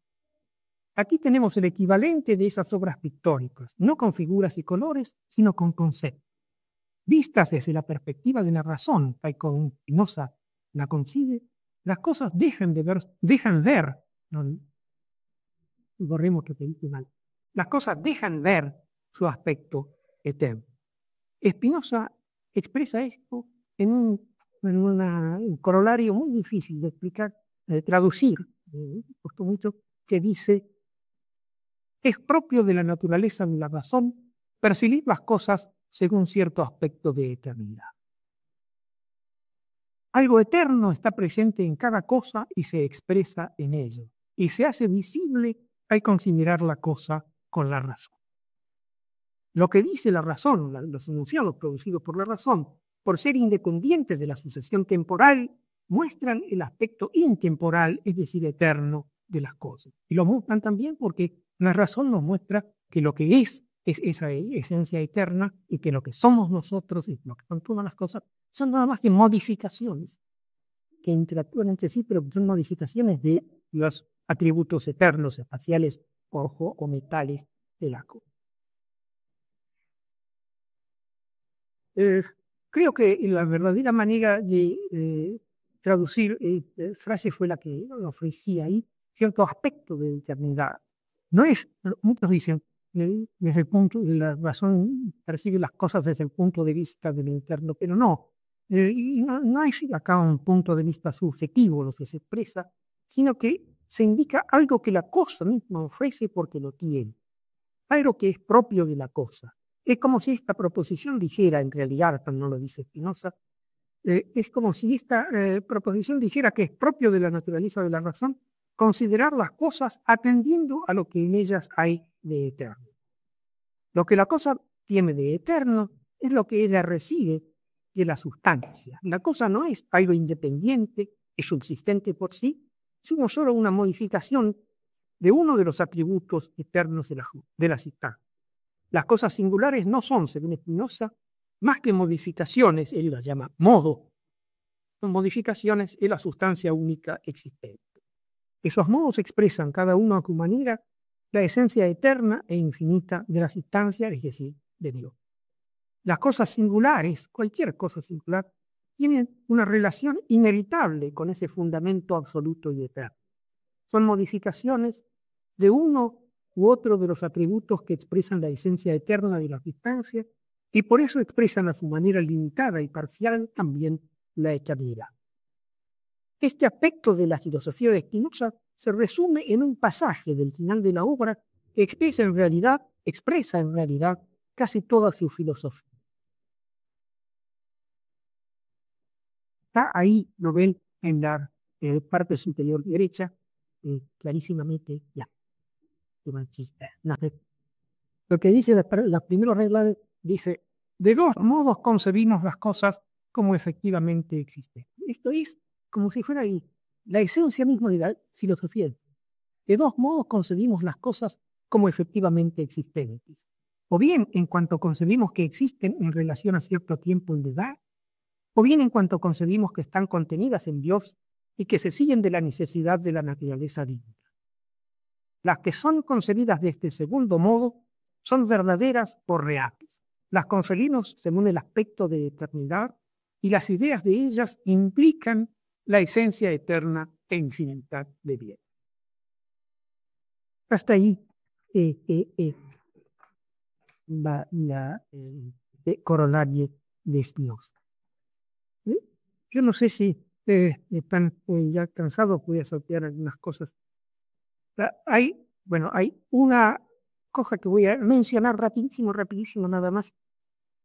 Aquí tenemos el equivalente de esas obras pictóricas, no con figuras y colores, sino con conceptos. Vistas desde la perspectiva de la razón, tal como Spinoza la concibe, las cosas dejan ver, no, borremos que te mal, las cosas dejan ver su aspecto eterno. Spinoza expresa esto en un corolario muy difícil de explicar, de traducir, costó mucho, que dice: es propio de la naturaleza de la razón percibir las cosas según cierto aspecto de eternidad. Algo eterno está presente en cada cosa y se expresa en ello, y se hace visible al considerar la cosa con la razón. Lo que dice la razón, los enunciados producidos por la razón, por ser independientes de la sucesión temporal, muestran el aspecto intemporal, es decir, eterno, de las cosas. Y lo muestran también porque la razón nos muestra que lo que es esa esencia eterna y que lo que somos nosotros y lo que son todas las cosas son nada más que modificaciones que interactúan entre sí, pero son modificaciones de los atributos eternos, espaciales o metales de la cosa. Creo que la verdadera manera de traducir frase fue la que ofrecí ahí, cierto aspecto de eternidad. No es, muchos dicen, desde el punto de la razón percibe las cosas desde el punto de vista del eterno, pero no. Y no es acá un punto de vista subjetivo lo que se expresa, sino que se indica algo que la cosa misma ofrece porque lo tiene, algo que es propio de la cosa. Es como si esta proposición dijera, en realidad, no lo dice Spinoza, es como si esta proposición dijera que es propio de la naturaleza de la razón considerar las cosas atendiendo a lo que en ellas hay de eterno. Lo que la cosa tiene de eterno es lo que ella recibe de la sustancia. La cosa no es algo independiente y subsistente por sí, sino solo una modificación de uno de los atributos eternos de la sustancia. Las cosas singulares no son, según Spinoza, más que modificaciones, él las llama modo, son modificaciones en la sustancia única existente. Esos modos expresan cada uno a su manera la esencia eterna e infinita de la sustancia, es decir, de Dios. Las cosas singulares, cualquier cosa singular, tienen una relación inevitable con ese fundamento absoluto y eterno. Son modificaciones de uno u otro de los atributos que expresan la esencia eterna de la sustancia y por eso expresan a su manera limitada y parcial también la eternidad. Este aspecto de la filosofía de Spinoza se resume en un pasaje del final de la obra que expresa en realidad casi toda su filosofía. Está ahí, lo ven en la parte superior derecha, clarísimamente ya. Lo que dice la primera regla dice: de dos modos concebimos las cosas como efectivamente existen. Esto es como si fuera ahí la esencia misma de la filosofía. De dos modos concebimos las cosas como efectivamente existentes. O bien en cuanto concebimos que existen en relación a cierto tiempo en edad, o bien en cuanto concebimos que están contenidas en Dios y que se siguen de la necesidad de la naturaleza divina. Las que son concebidas de este segundo modo son verdaderas o reales. Las concebimos según el aspecto de eternidad y las ideas de ellas implican la esencia eterna e infinita de bien. Hasta ahí va la corolario de Spinoza. Yo no sé si están ya cansados, voy a saltear algunas cosas. Hay una cosa que voy a mencionar rapidísimo nada más,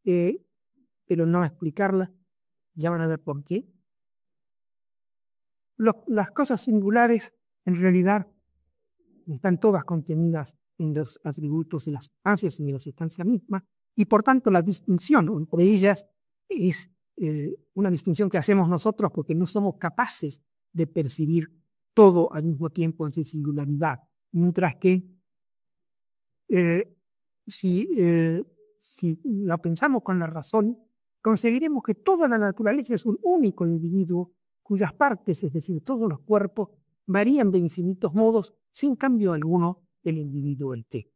pero no explicarla, ya van a ver por qué. Las cosas singulares, en realidad, están todas contenidas en los atributos de las sustancias y de la sustancia misma, y por tanto la distinción entre ellas es una distinción que hacemos nosotros porque no somos capaces de percibir todo al mismo tiempo en su singularidad, mientras que si la pensamos con la razón, conseguiremos que toda la naturaleza es un único individuo cuyas partes, es decir, todos los cuerpos, varían de infinitos modos sin cambio alguno del individuo en T.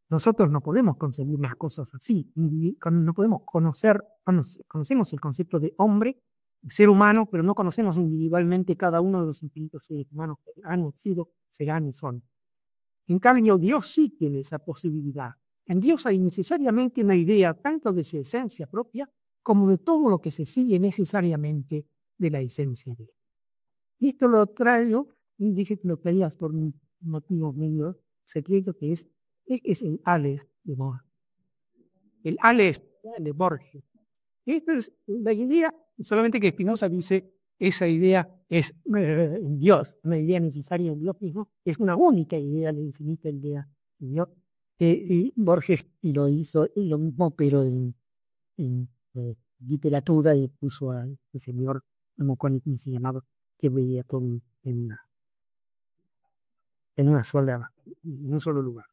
Nosotros no podemos concebir las cosas así, no podemos conocemos el concepto de hombre, ser humano, pero no conocemos individualmente cada uno de los infinitos seres humanos que han sido, serán y son. En cambio, Dios sí tiene esa posibilidad. En Dios hay necesariamente una idea tanto de su esencia propia como de todo lo que se sigue necesariamente de la esencia de Él. Y esto lo traigo, y dije que lo traías por un motivo medio secreto, que es el Aleph de Borges. El Aleph de Borges. Esta es la idea, solamente que Spinoza dice esa idea es en Dios, una idea necesaria en Dios mismo, es una única idea, la infinita idea de Dios. Y Borges lo hizo lo mismo, pero en literatura, y puso al señor, como se llamaba, que veía todo en en un solo lugar.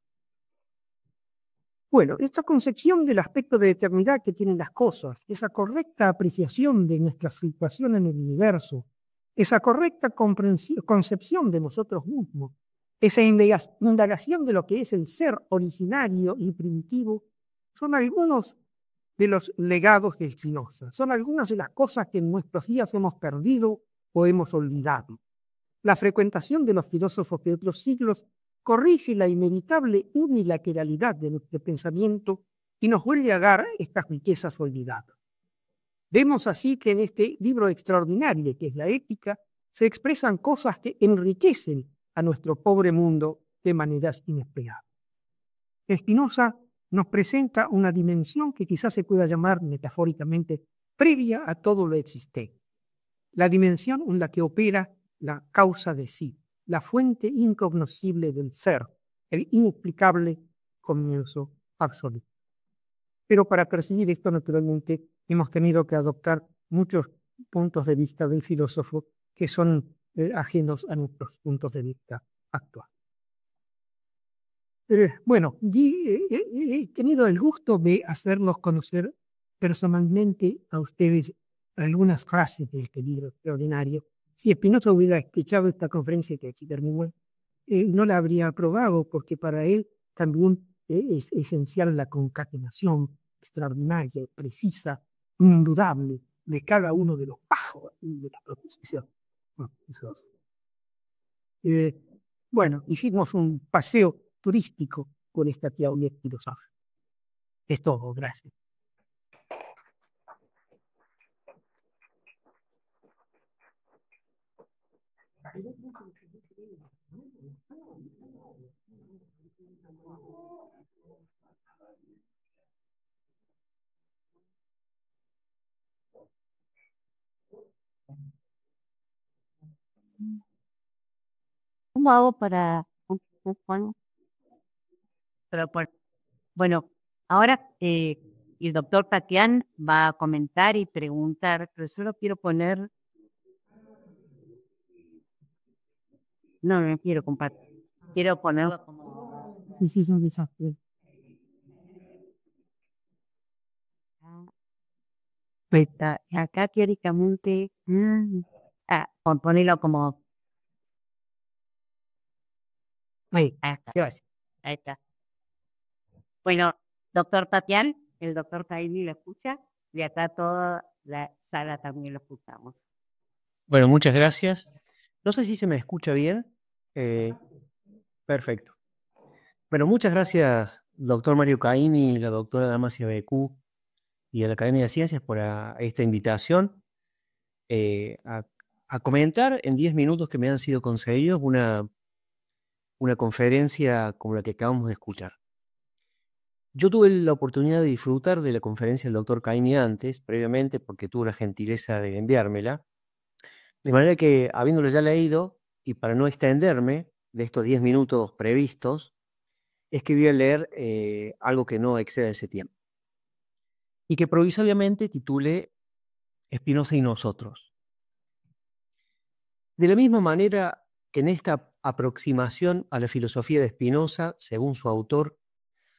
Bueno, esta concepción del aspecto de eternidad que tienen las cosas, esa correcta apreciación de nuestra situación en el universo, esa correcta concepción de nosotros mismos, esa indagación de lo que es el ser originario y primitivo, son algunos de los legados de Spinoza, son algunas de las cosas que en nuestros días hemos perdido o hemos olvidado. La frecuentación de los filósofos de otros siglos corrige la inevitable unilateralidad de nuestro pensamiento y nos vuelve a dar estas riquezas olvidadas. Vemos así que en este libro extraordinario que es la Ética se expresan cosas que enriquecen a nuestro pobre mundo de maneras inesperadas. Spinoza nos presenta una dimensión que quizás se pueda llamar metafóricamente previa a todo lo existente, la dimensión en la que opera la causa de sí, la fuente incognoscible del ser, el inexplicable comienzo absoluto. Pero para percibir esto, naturalmente, hemos tenido que adoptar muchos puntos de vista del filósofo que son ajenos a nuestros puntos de vista actuales. Bueno, he tenido el gusto de hacerlos conocer personalmente a ustedes algunas frases de este libro extraordinario. Si Spinoza hubiera escuchado esta conferencia que aquí terminó, no la habría aprobado porque para él también es esencial la concatenación extraordinaria, precisa, indudable de cada uno de los pajos de la proposición. Bueno, hicimos un paseo turístico con esta teoría filosófica. Es todo, gracias. ¿Cómo hago para...? Bueno, ahora el doctor Tatián va a comentar y preguntar, pero solo quiero poner... No quiero compartir. Quiero ponerlo como... Sí, es un desastre. Acá teóricamente... ponerlo como... Ahí está. Ahí está. Bueno, doctor Tatián, el doctor Taini lo escucha y acá toda la sala también lo escuchamos. Bueno, muchas gracias. No sé si se me escucha bien. Perfecto. Bueno, muchas gracias, doctor Mario Caimi y la doctora Damasia Becú, y a la Academia de Ciencias por esta invitación a comentar en 10 minutos que me han sido concedidos una conferencia como la que acabamos de escuchar. Yo tuve la oportunidad de disfrutar de la conferencia del doctor Caimi antes, previamente, porque tuvo la gentileza de enviármela, de manera que, habiéndolo ya leído, y para no extenderme de estos 10 minutos previstos, es que voy a leer algo que no exceda ese tiempo, y que provisoriamente titulé Spinoza y nosotros. De la misma manera que en esta aproximación a la filosofía de Spinoza, según su autor,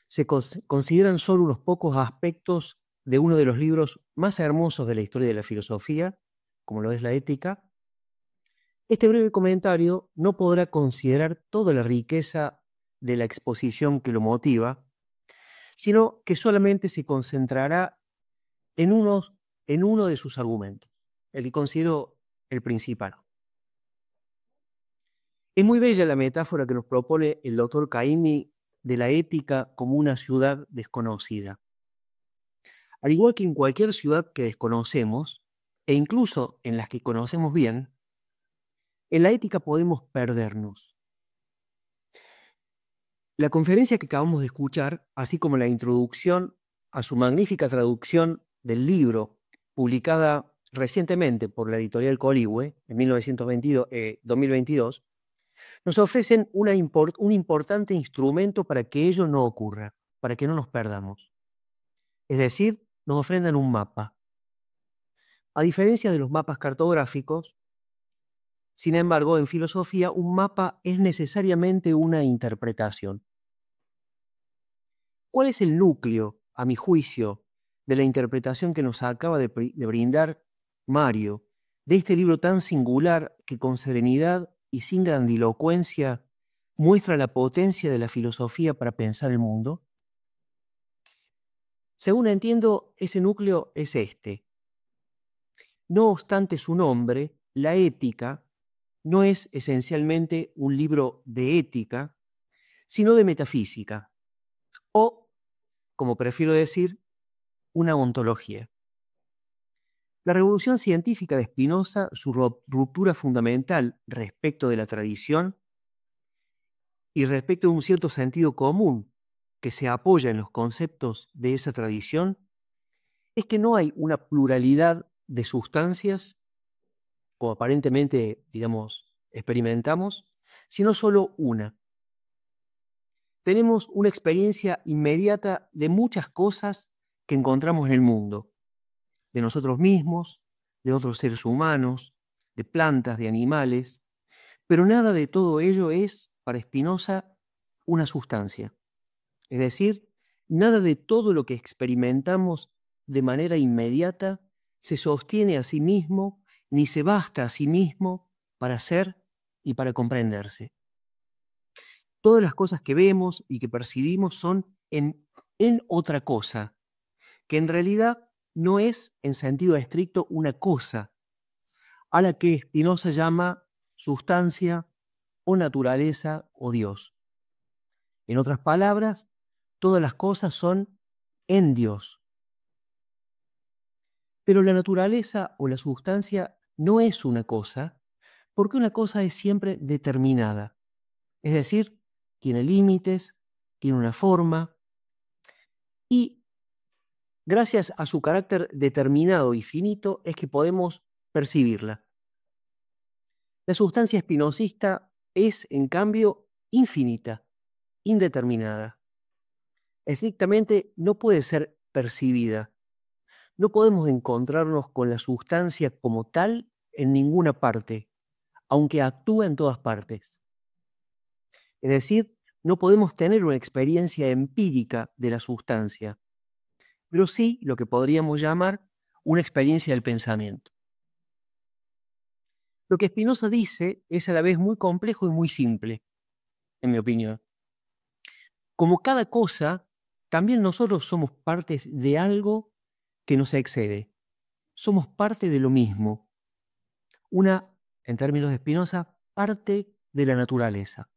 se consideran solo unos pocos aspectos de uno de los libros más hermosos de la historia de la filosofía, como lo es la Ética, este breve comentario no podrá considerar toda la riqueza de la exposición que lo motiva, sino que solamente se concentrará en uno de sus argumentos, el que considero el principal. Es muy bella la metáfora que nos propone el doctor Caimi de la ética como una ciudad desconocida. Al igual que en cualquier ciudad que desconocemos, e incluso en las que conocemos bien, en la ética podemos perdernos. La conferencia que acabamos de escuchar, así como la introducción a su magnífica traducción del libro, publicada recientemente por la editorial Coligüe en 2022, nos ofrecen un importante instrumento para que ello no ocurra, para que no nos perdamos. Es decir, nos ofrendan un mapa. A diferencia de los mapas cartográficos, sin embargo, en filosofía, un mapa es necesariamente una interpretación. ¿Cuál es el núcleo, a mi juicio, de la interpretación que nos acaba de brindar Mario, de este libro tan singular que con serenidad y sin grandilocuencia muestra la potencia de la filosofía para pensar el mundo? Según entiendo, ese núcleo es este. No obstante su nombre, la Ética no es esencialmente un libro de ética, sino de metafísica, o, como prefiero decir, una ontología. La revolución científica de Spinoza, su ruptura fundamental respecto de la tradición y respecto de un cierto sentido común que se apoya en los conceptos de esa tradición, es que no hay una pluralidad de sustancias, como aparentemente, experimentamos, sino solo una. Tenemos una experiencia inmediata de muchas cosas que encontramos en el mundo, de nosotros mismos, de otros seres humanos, de plantas, de animales, pero nada de todo ello es, para Spinoza, una sustancia. Es decir, nada de todo lo que experimentamos de manera inmediata se sostiene a sí mismo, ni se basta a sí mismo para ser y para comprenderse. Todas las cosas que vemos y que percibimos son en otra cosa, que en realidad no es en sentido estricto una cosa, a la que Spinoza llama sustancia o naturaleza o Dios. En otras palabras, todas las cosas son en Dios. Pero la naturaleza o la sustancia no es una cosa, porque una cosa es siempre determinada. Es decir, tiene límites, tiene una forma, y gracias a su carácter determinado y finito es que podemos percibirla. La sustancia espinosista es, en cambio, infinita, indeterminada. Estrictamente no puede ser percibida. No podemos encontrarnos con la sustancia como tal en ninguna parte, aunque actúa en todas partes. Es decir, no podemos tener una experiencia empírica de la sustancia, pero sí lo que podríamos llamar una experiencia del pensamiento. Lo que Spinoza dice es a la vez muy complejo y muy simple, en mi opinión. Como cada cosa, también nosotros somos partes de algo que nos excede. Somos parte de lo mismo. En términos de Spinoza, parte de la naturaleza.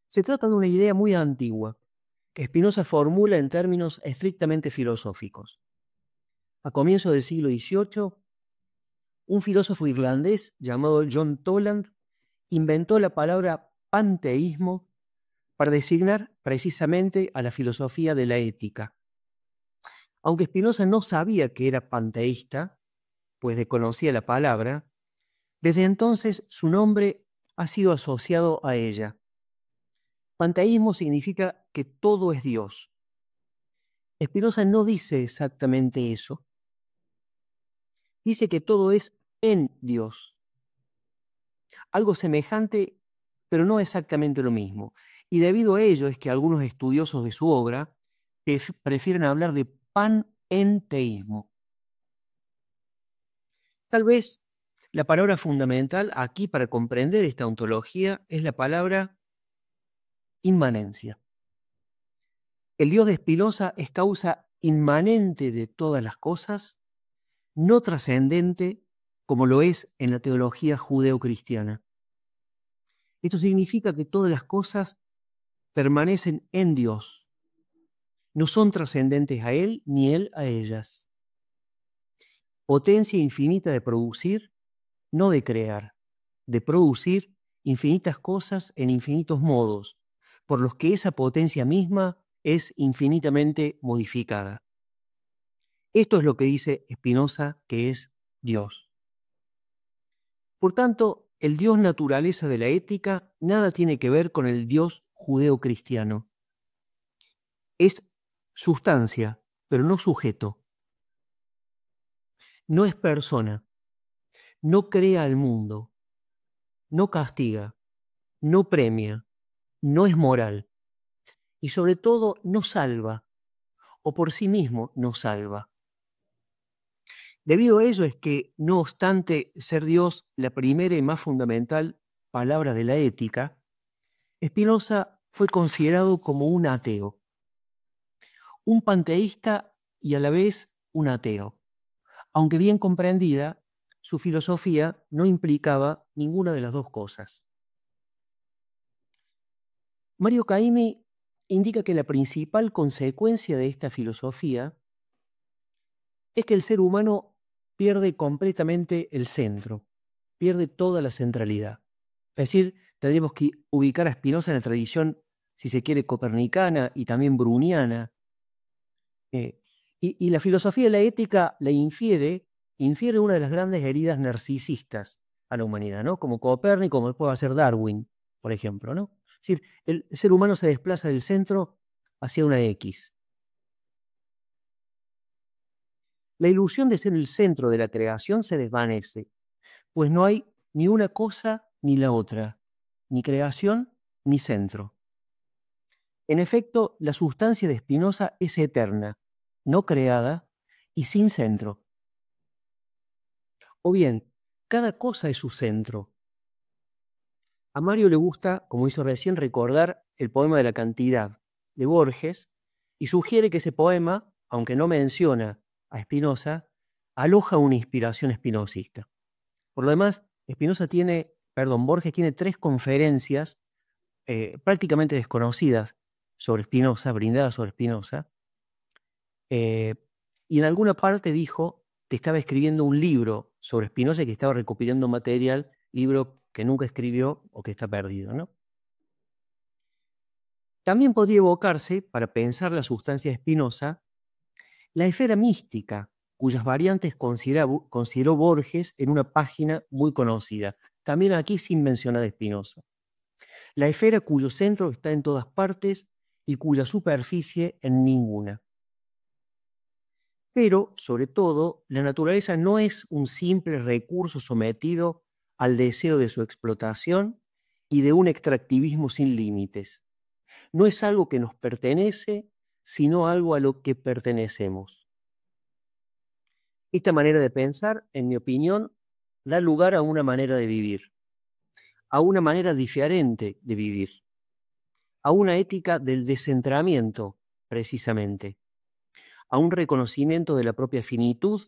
Se trata de una idea muy antigua, que Spinoza formula en términos estrictamente filosóficos. a comienzos del siglo XVIII, un filósofo irlandés llamado John Toland inventó la palabra panteísmo para designar precisamente a la filosofía de la ética. Aunque Spinoza no sabía que era panteísta, pues desconocía la palabra, desde entonces su nombre ha sido asociado a ella. Panteísmo significa que todo es Dios. Spinoza no dice exactamente eso. Dice que todo es en Dios. Algo semejante, pero no exactamente lo mismo. Y debido a ello es que algunos estudiosos de su obra prefieren hablar de panenteísmo. Tal vez la palabra fundamental aquí para comprender esta ontología es la palabra inmanencia. El Dios de Spinoza es causa inmanente de todas las cosas, no trascendente como lo es en la teología judeocristiana. Esto significa que todas las cosas permanecen en Dios, no son trascendentes a Él ni Él a ellas. Potencia infinita de producir, no de crear, de producir infinitas cosas en infinitos modos, por los que esa potencia misma es infinitamente modificada. Esto es lo que dice Spinoza que es Dios. Por tanto, el Dios naturaleza de la ética nada tiene que ver con el Dios judeo-cristiano. Es sustancia, pero no sujeto. No es persona. No crea al mundo. No castiga. No premia. No es moral. Y sobre todo, no salva. O por sí mismo no salva. Debido a ello es que, no obstante ser Dios la primera y más fundamental palabra de la ética, Spinoza fue considerado como un ateo, un panteísta y a la vez un ateo. Aunque bien comprendida, su filosofía no implicaba ninguna de las dos cosas. Mario Caimi indica que la principal consecuencia de esta filosofía es que el ser humano pierde completamente el centro, pierde toda la centralidad. Es decir, tendríamos que ubicar a Spinoza en la tradición, si se quiere, copernicana y también bruniana. Y la filosofía de la ética la infiere una de las grandes heridas narcisistas a la humanidad, ¿no? Como Copérnico, como después va a ser Darwin, por ejemplo, ¿no? Es decir, el ser humano se desplaza del centro hacia una X. La ilusión de ser el centro de la creación se desvanece, pues no hay ni una cosa ni la otra, ni creación ni centro. En efecto, la sustancia de Spinoza es eterna, no creada y sin centro. O bien, cada cosa es su centro. A Mario le gusta, como hizo recién, recordar el poema de la cantidad de Borges y sugiere que ese poema, aunque no menciona a Spinoza, aloja una inspiración espinosista. Por lo demás, Borges tiene 3 conferencias prácticamente desconocidas sobre Spinoza, brindadas sobre Spinoza, y en alguna parte dijo que estaba escribiendo un libro sobre Spinoza y que estaba recopilando material, libro que nunca escribió o que está perdido, ¿no? También podría evocarse, para pensar la sustancia de Spinoza, la esfera mística, cuyas variantes consideró Borges en una página muy conocida, también aquí sin mencionar a Spinoza. La esfera cuyo centro está en todas partes y cuya superficie en ninguna. Pero, sobre todo, la naturaleza no es un simple recurso sometido al deseo de su explotación y de un extractivismo sin límites. No es algo que nos pertenece, sino algo a lo que pertenecemos. Esta manera de pensar, en mi opinión, da lugar a una manera de vivir, a una manera diferente de vivir, a una ética del descentramiento, precisamente, a un reconocimiento de la propia finitud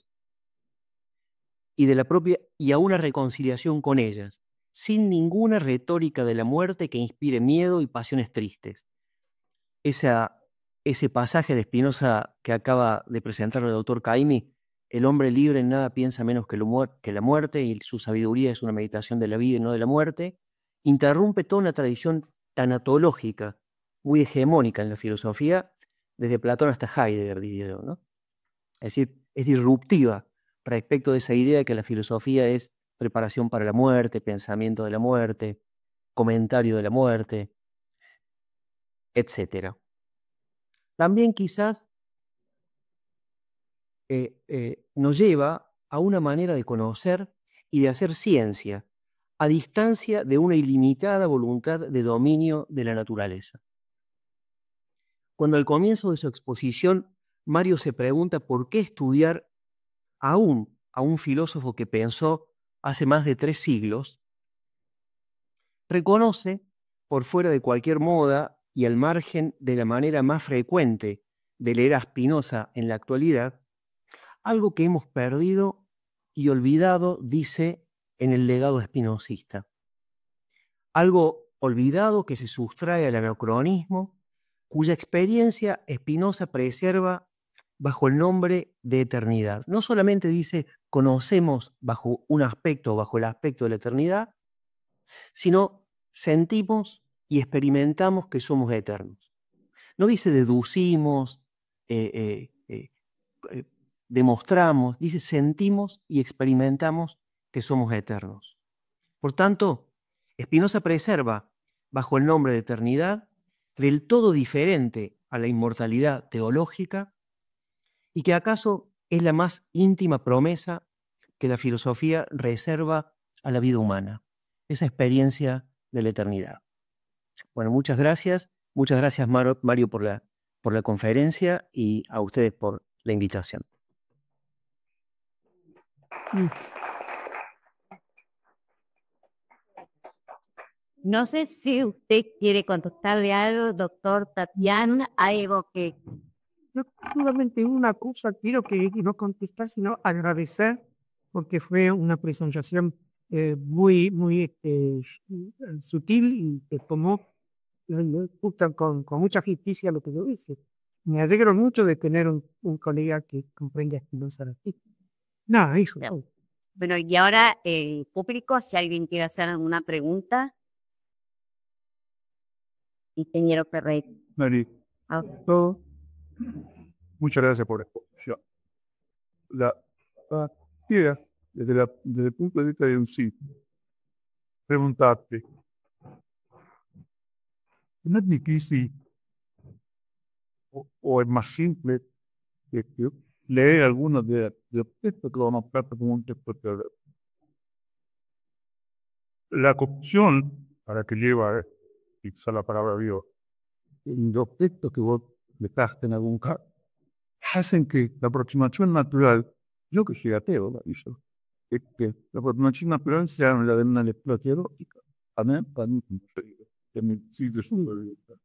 y a una reconciliación con ellas, sin ninguna retórica de la muerte que inspire miedo y pasiones tristes. Ese pasaje de Spinoza que acaba de presentar el doctor Caimi el hombre libre en nada piensa menos que la muerte y su sabiduría es una meditación de la vida y no de la muerte, interrumpe toda una tradición tanatológica muy hegemónica en la filosofía, desde Platón hasta Heidegger, diría yo, ¿no? Es decir, es disruptiva respecto de esa idea de que la filosofía es preparación para la muerte, pensamiento de la muerte, comentario de la muerte, etc. También quizás nos lleva a una manera de conocer y de hacer ciencia a distancia de una ilimitada voluntad de dominio de la naturaleza. Cuando al comienzo de su exposición Mario se pregunta por qué estudiar aún a un filósofo que pensó hace más de 3 siglos, reconoce, por fuera de cualquier moda y al margen de la manera más frecuente de leer a Spinoza en la actualidad, algo que hemos perdido y olvidado, dice, en el legado espinosista. Algo olvidado que se sustrae al anacronismo, cuya experiencia Spinoza preserva bajo el nombre de eternidad. No solamente dice conocemos bajo un aspecto, bajo el aspecto de la eternidad, sino sentimos y experimentamos que somos eternos. No dice deducimos, demostramos, dice sentimos y experimentamos que somos eternos. Por tanto, Spinoza preserva, bajo el nombre de eternidad, del todo diferente a la inmortalidad teológica, y que acaso es la más íntima promesa que la filosofía reserva a la vida humana, esa experiencia de la eternidad. Bueno, muchas gracias Mario por la conferencia y a ustedes por la invitación. No sé si usted quiere contestarle algo, doctor Tatiana, algo que... Yo solamente una cosa quiero que no contestar, sino agradecer, porque fue una presentación muy sutil y que tomó con mucha justicia lo que yo hice. Me alegro mucho de tener un colega que comprenda Spinoza así. Nada, eso. Bueno, y ahora público, si alguien quiere hacer alguna pregunta. Ingeniero Ferreira. Mary, muchas gracias por la exposición. La idea, desde el punto de vista de un sitio, preguntarte, ¿no es difícil o es más simple que leer algunos de los textos que vamos a ver como un texto teórico? La conclusión para que lleva, quizá la palabra Dios, en los textos que vos dejaste en algún caso, hacen que la aproximación natural, yo que soy ateo, ¿no? Es que la aproximación natural sea la de una lectura teológica. A mí, que me existe su vida.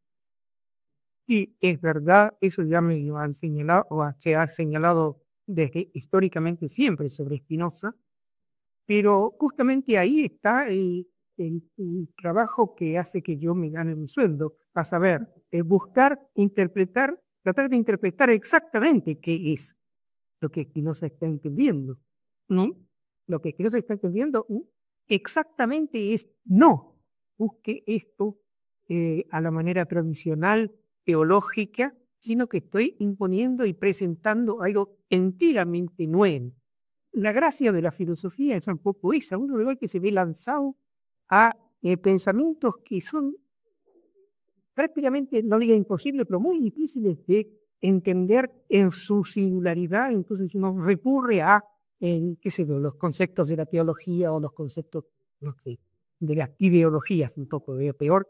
Y es verdad, eso ya me lo han señalado, o se ha señalado desde históricamente siempre sobre Spinoza, pero justamente ahí está el trabajo que hace que yo me gane mi sueldo, a saber, buscar, interpretar, tratar de interpretar exactamente qué es lo que Spinoza está entendiendo, ¿no? Lo que Spinoza está entendiendo exactamente es no busque esto a la manera tradicional teológica, sino que estoy imponiendo y presentando algo enteramente nuevo. La gracia de la filosofía es un poco esa, un lugar que se ve lanzado a pensamientos que son prácticamente, no digo imposibles, pero muy difíciles de entender en su singularidad. Entonces uno recurre a qué sé yo, los conceptos de la teología o los conceptos de las ideologías, un poco peor.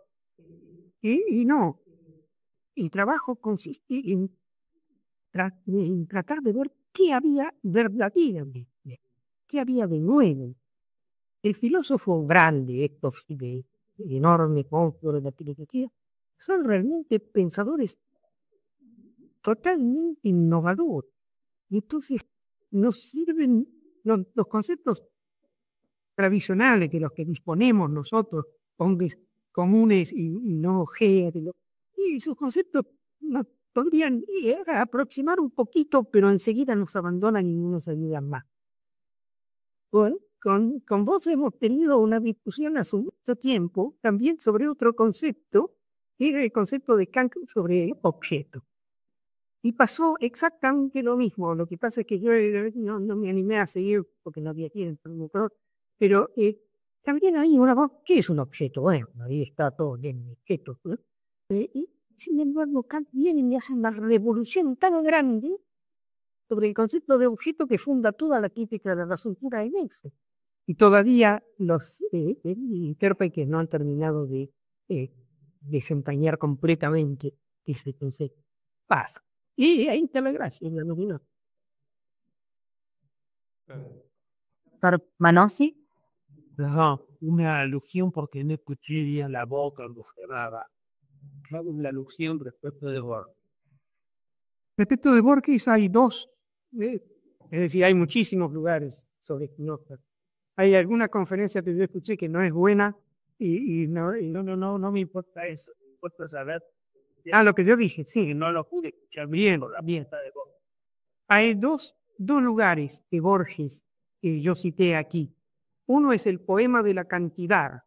Y no, el trabajo consiste en tratar de ver qué había verdaderamente, qué había de nuevo. El filósofo grande, estos de enorme monstruo de la filosofía, son realmente pensadores totalmente innovadores. Y entonces nos sirven los conceptos tradicionales de los que disponemos nosotros, hombres comunes y no géneros, y esos conceptos podrían aproximar un poquito, pero enseguida nos abandonan y no nos ayudan más. Con vos hemos tenido una discusión hace mucho tiempo también sobre otro concepto, que era el concepto de Kant sobre objeto. Y pasó exactamente lo mismo. Lo que pasa es que yo no me animé a seguir porque no había tiempo, pero también hay una voz, ¿qué es un objeto? Bueno, ahí está todo en objetos, ¿no? Y sin embargo, Kant viene y hace una revolución tan grande sobre el concepto de objeto que funda toda la crítica de la cultura en eso. Y todavía los intérpretes no han terminado de desempeñar completamente ese concepto. Pasa. Y ahí está la gracia, la novedad. Manossi. No, una alusión porque no escuché bien la boca cuando cerraba. Hago una alusión respecto de Borges. Respecto de Borges hay dos, es decir, hay muchísimos lugares sobre Spinoza. Hay alguna conferencia que yo escuché que no es buena y no me importa eso, me importa saber. Lo que yo dije, sí, no lo pude escuchar bien, bien está de Borges. Hay dos lugares de Borges que yo cité aquí. Uno es el poema de la cantidad.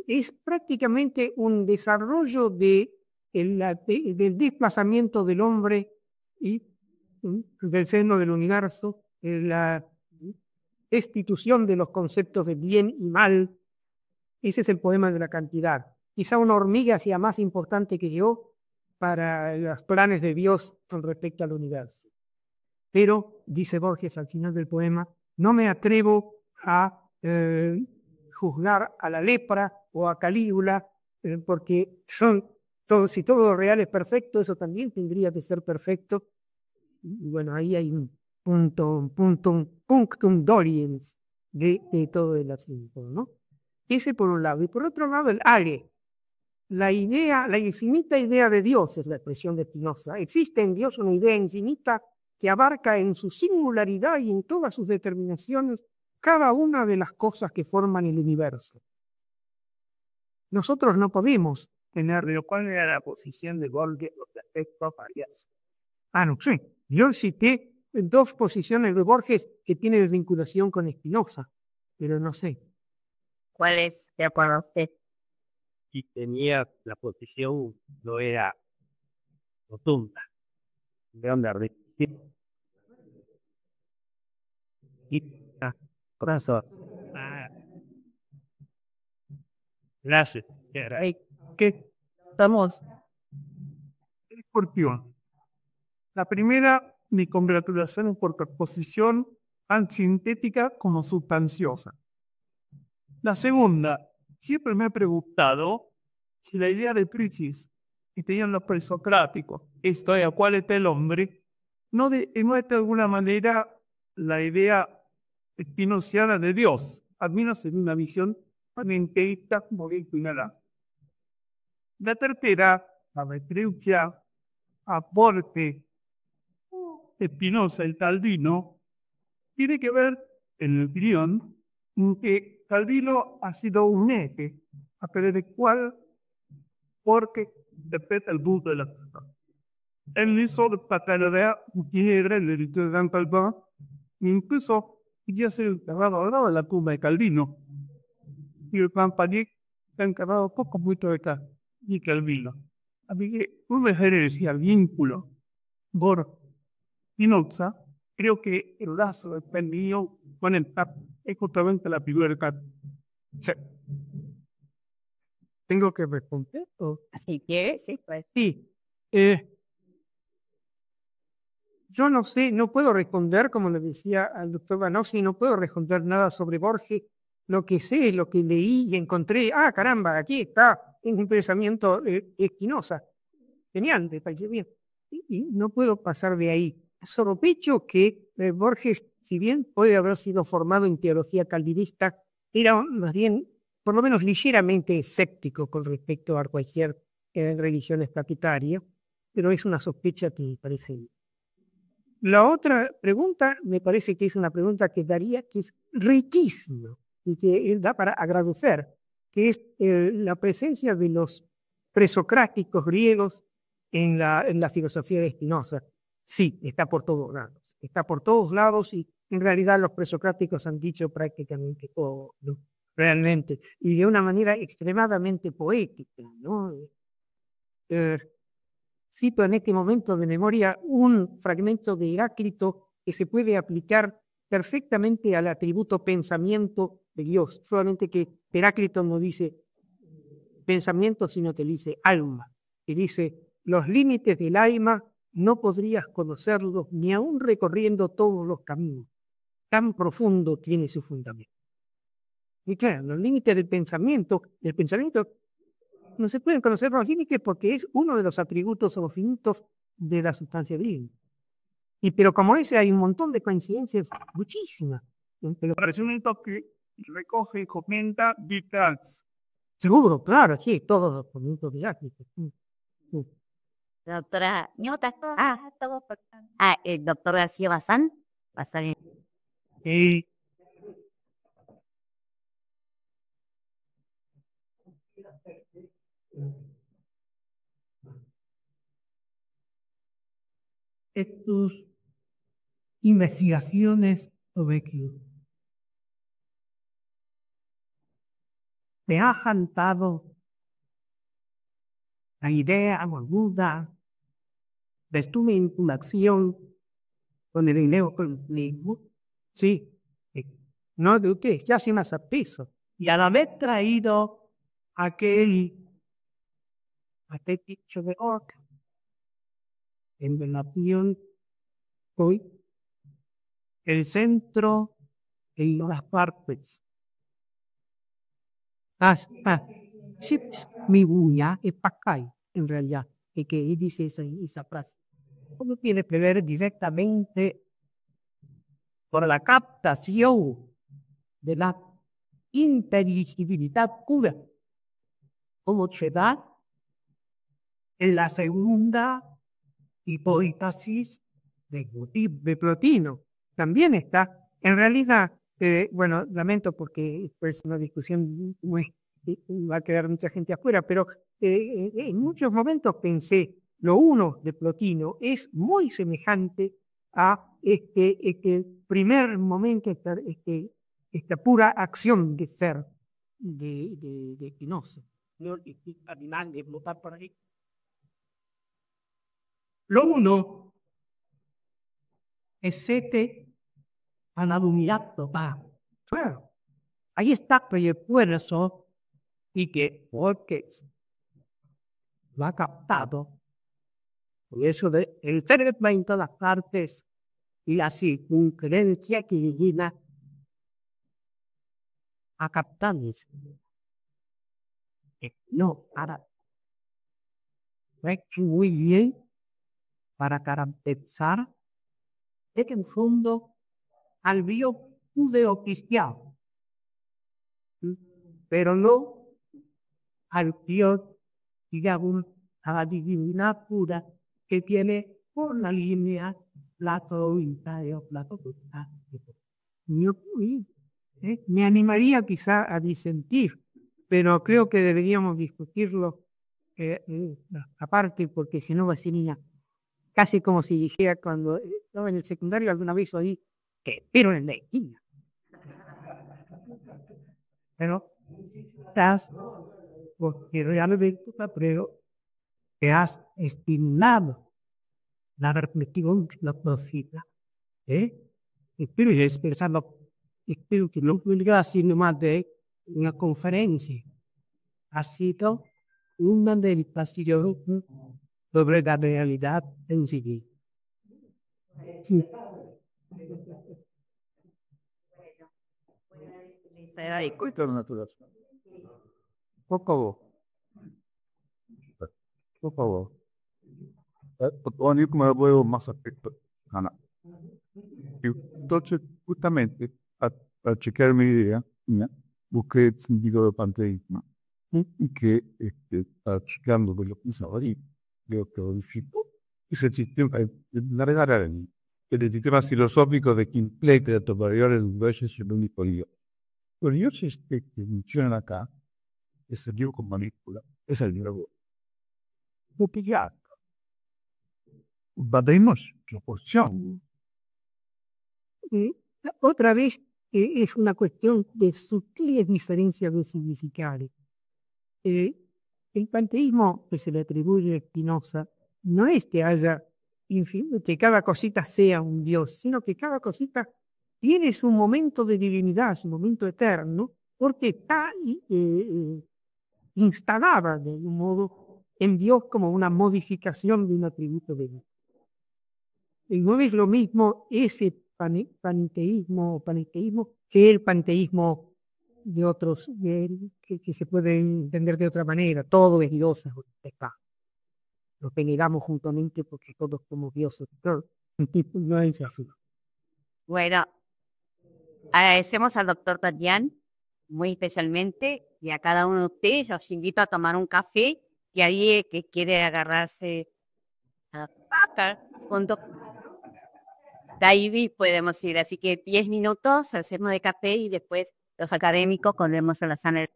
Es prácticamente un desarrollo del desplazamiento del hombre y del seno del universo, la destitución de los conceptos de bien y mal. Ese es el poema de la cantidad. Quizá una hormiga sea más importante que yo para los planes de Dios con respecto al universo. Pero, dice Borges al final del poema, no me atrevo a juzgar a la lepra o a Calígula, porque si todo lo real es perfecto, eso también tendría que ser perfecto. Y bueno, ahí hay un punctum doliens de todo el asunto, ¿no? Ese por un lado. Y por otro lado, el age. La infinita idea de Dios es la expresión de Spinoza. Existe en Dios una idea infinita que abarca en su singularidad y en todas sus determinaciones cada una de las cosas que forman el universo. Nosotros no podemos tener... Pero ¿cuál era la posición de Borges respecto a Arias? No sé. Yo cité dos posiciones de Borges que tienen vinculación con Spinoza, pero no sé. ¿Cuál es de acuerdo a usted? Y tenía la posición, no era rotunda. ¿De dónde corazón. Gracias. ¿Qué? Estamos. Escorpión. La primera, mi congratulaciones por tu exposición tan sintética como sustanciosa. La segunda, siempre me he preguntado si la idea de Prichis que tenían los presocráticos, esto es, ¿cuál está el hombre? No es de alguna manera la idea espinociana de Dios, al menos en una visión panenteísta como bien señala. La tercera, la referencia a Borges, Spinoza y Calvino, tiene que ver, en mi opinión, que Calvino ha sido un eje a través del cual Borges interpreta el mundo de la persona. Él hizo de paternidad era el editor de Calvin, incluso ya se encargado ahora de la tumba de Calvino. Y el Campanier se ha encargado poco mucho de Calvino. Así que una referencia al vínculo por Spinoza, creo que el lazo del pendido con el TAP es justamente la figura del TAP. Sí. ¿Tengo que responder? Así que, sí, pues. Sí. Yo no sé, no puedo responder, como le decía al doctor Vanossi, no puedo responder nada sobre Borges. Lo que sé, lo que leí y encontré, caramba, aquí está, en un pensamiento Spinoza. Genial, detalle bien. Y no puedo pasar de ahí. Sospecho que Borges, si bien puede haber sido formado en teología calvinista, era más bien, por lo menos ligeramente escéptico con respecto a cualquier religión estatutaria, pero es una sospecha que me parece. La otra pregunta me parece que es una pregunta que es riquísima y que da para agradecer, que es la presencia de los presocráticos griegos en la filosofía de Spinoza. Sí, está por todos lados. Está por todos lados y en realidad los presocráticos han dicho prácticamente todo, ¿no? Realmente. Y de una manera extremadamente poética, ¿no? Cito en este momento de memoria un fragmento de Heráclito que se puede aplicar perfectamente al atributo pensamiento de Dios, solamente que Heráclito no dice pensamiento, sino que dice alma, y dice, los límites del alma no podrías conocerlos ni aun recorriendo todos los caminos, tan profundo tiene su fundamento. Y claro, los límites del pensamiento no se pueden conocer los límites porque es uno de los atributos o finitos de la sustancia divina. Pero como ese hay un montón de coincidencias, muchísimas. Pero Resumiendo que recoge y comenta detalles. seguro, claro, sí, todos los documentos didácticos. Doctora Ñota. El doctor García Bazán. Bazán. Y Estas investigaciones sobre que me ha faltado la idea aguda de tu vinculación con el neocolonialismo, sí, no de ustedes, ya sin más a peso, y al haber traído aquel dicho de Orca en relación hoy, el centro en las partes. Sí, mi bulla es pacay, en realidad, y que dice esa frase. ¿Cómo tiene que ver directamente por la captación de la inteligibilidad pura? ¿Cómo se da en la segunda hipótesis de Plotino? También está, en realidad, bueno, lamento porque es una discusión muy, va a quedar mucha gente afuera, pero en muchos momentos pensé, lo uno de Plotino es muy semejante a este primer momento, esta pura acción de ser de Spinoza. ¿No? Animal de votar por ahí. Lo uno es anabumirato, claro. Ahí está el esfuerzo y que porque lo ha captado. Por eso el cerebro en todas partes y la circunferencia que llena a captar eso. No, ahora, muy bien para caracterizar de que en fondo al bio judeo-cristiano, pero no al Dios, digamos, a la divinidad pura que tiene por la línea platónica. Me animaría quizá a disentir, pero creo que deberíamos discutirlo aparte, porque si no va a ser casi como si dijera cuando estaba en el secundario alguna vez oí que espero en la esquina. Pero estás, porque realmente creo que has estimado la reflexión, la posible, espero expresarlo, espero que lo pudiera hacer más de una conferencia. Ha sido una del pasillo sobre la realidad en sí. Sí. Questo è naturale. Por favor. Por favor. Ogni come volevo más aspetto. Ana. Entonces, justamente, a chequear mi idea, ¿no? Busqué el sentido del panteísmo y que achicando quello che pensavo di, io che ho riuscito, ese sistema, la realidad el sistema filosófico de que implica la superior el universo es el único Dios. Pero Dios que funcionan acá, es el Dios con manipula, es el Dios. Copiar. Bademos proporción. Otra vez, es una cuestión de sutiles diferencias de significado. El panteísmo que se le atribuye a Spinoza no es que haya que cada cosita sea un dios, sino que cada cosita tiene su momento de divinidad, su momento eterno, porque está instalada de algún modo en Dios como una modificación de un atributo de Dios. Y no es lo mismo ese panteísmo que el panteísmo de otros que se puede entender de otra manera. Todo es Dios, los veneramos juntamente porque todos somos dioses. No es así. Bueno, agradecemos al doctor Tatián muy especialmente y a cada uno de ustedes los invito a tomar un café y alguien que quiere agarrarse a pata junto David podemos ir, así que 10 minutos hacemos de café y después los académicos volvemos a la sala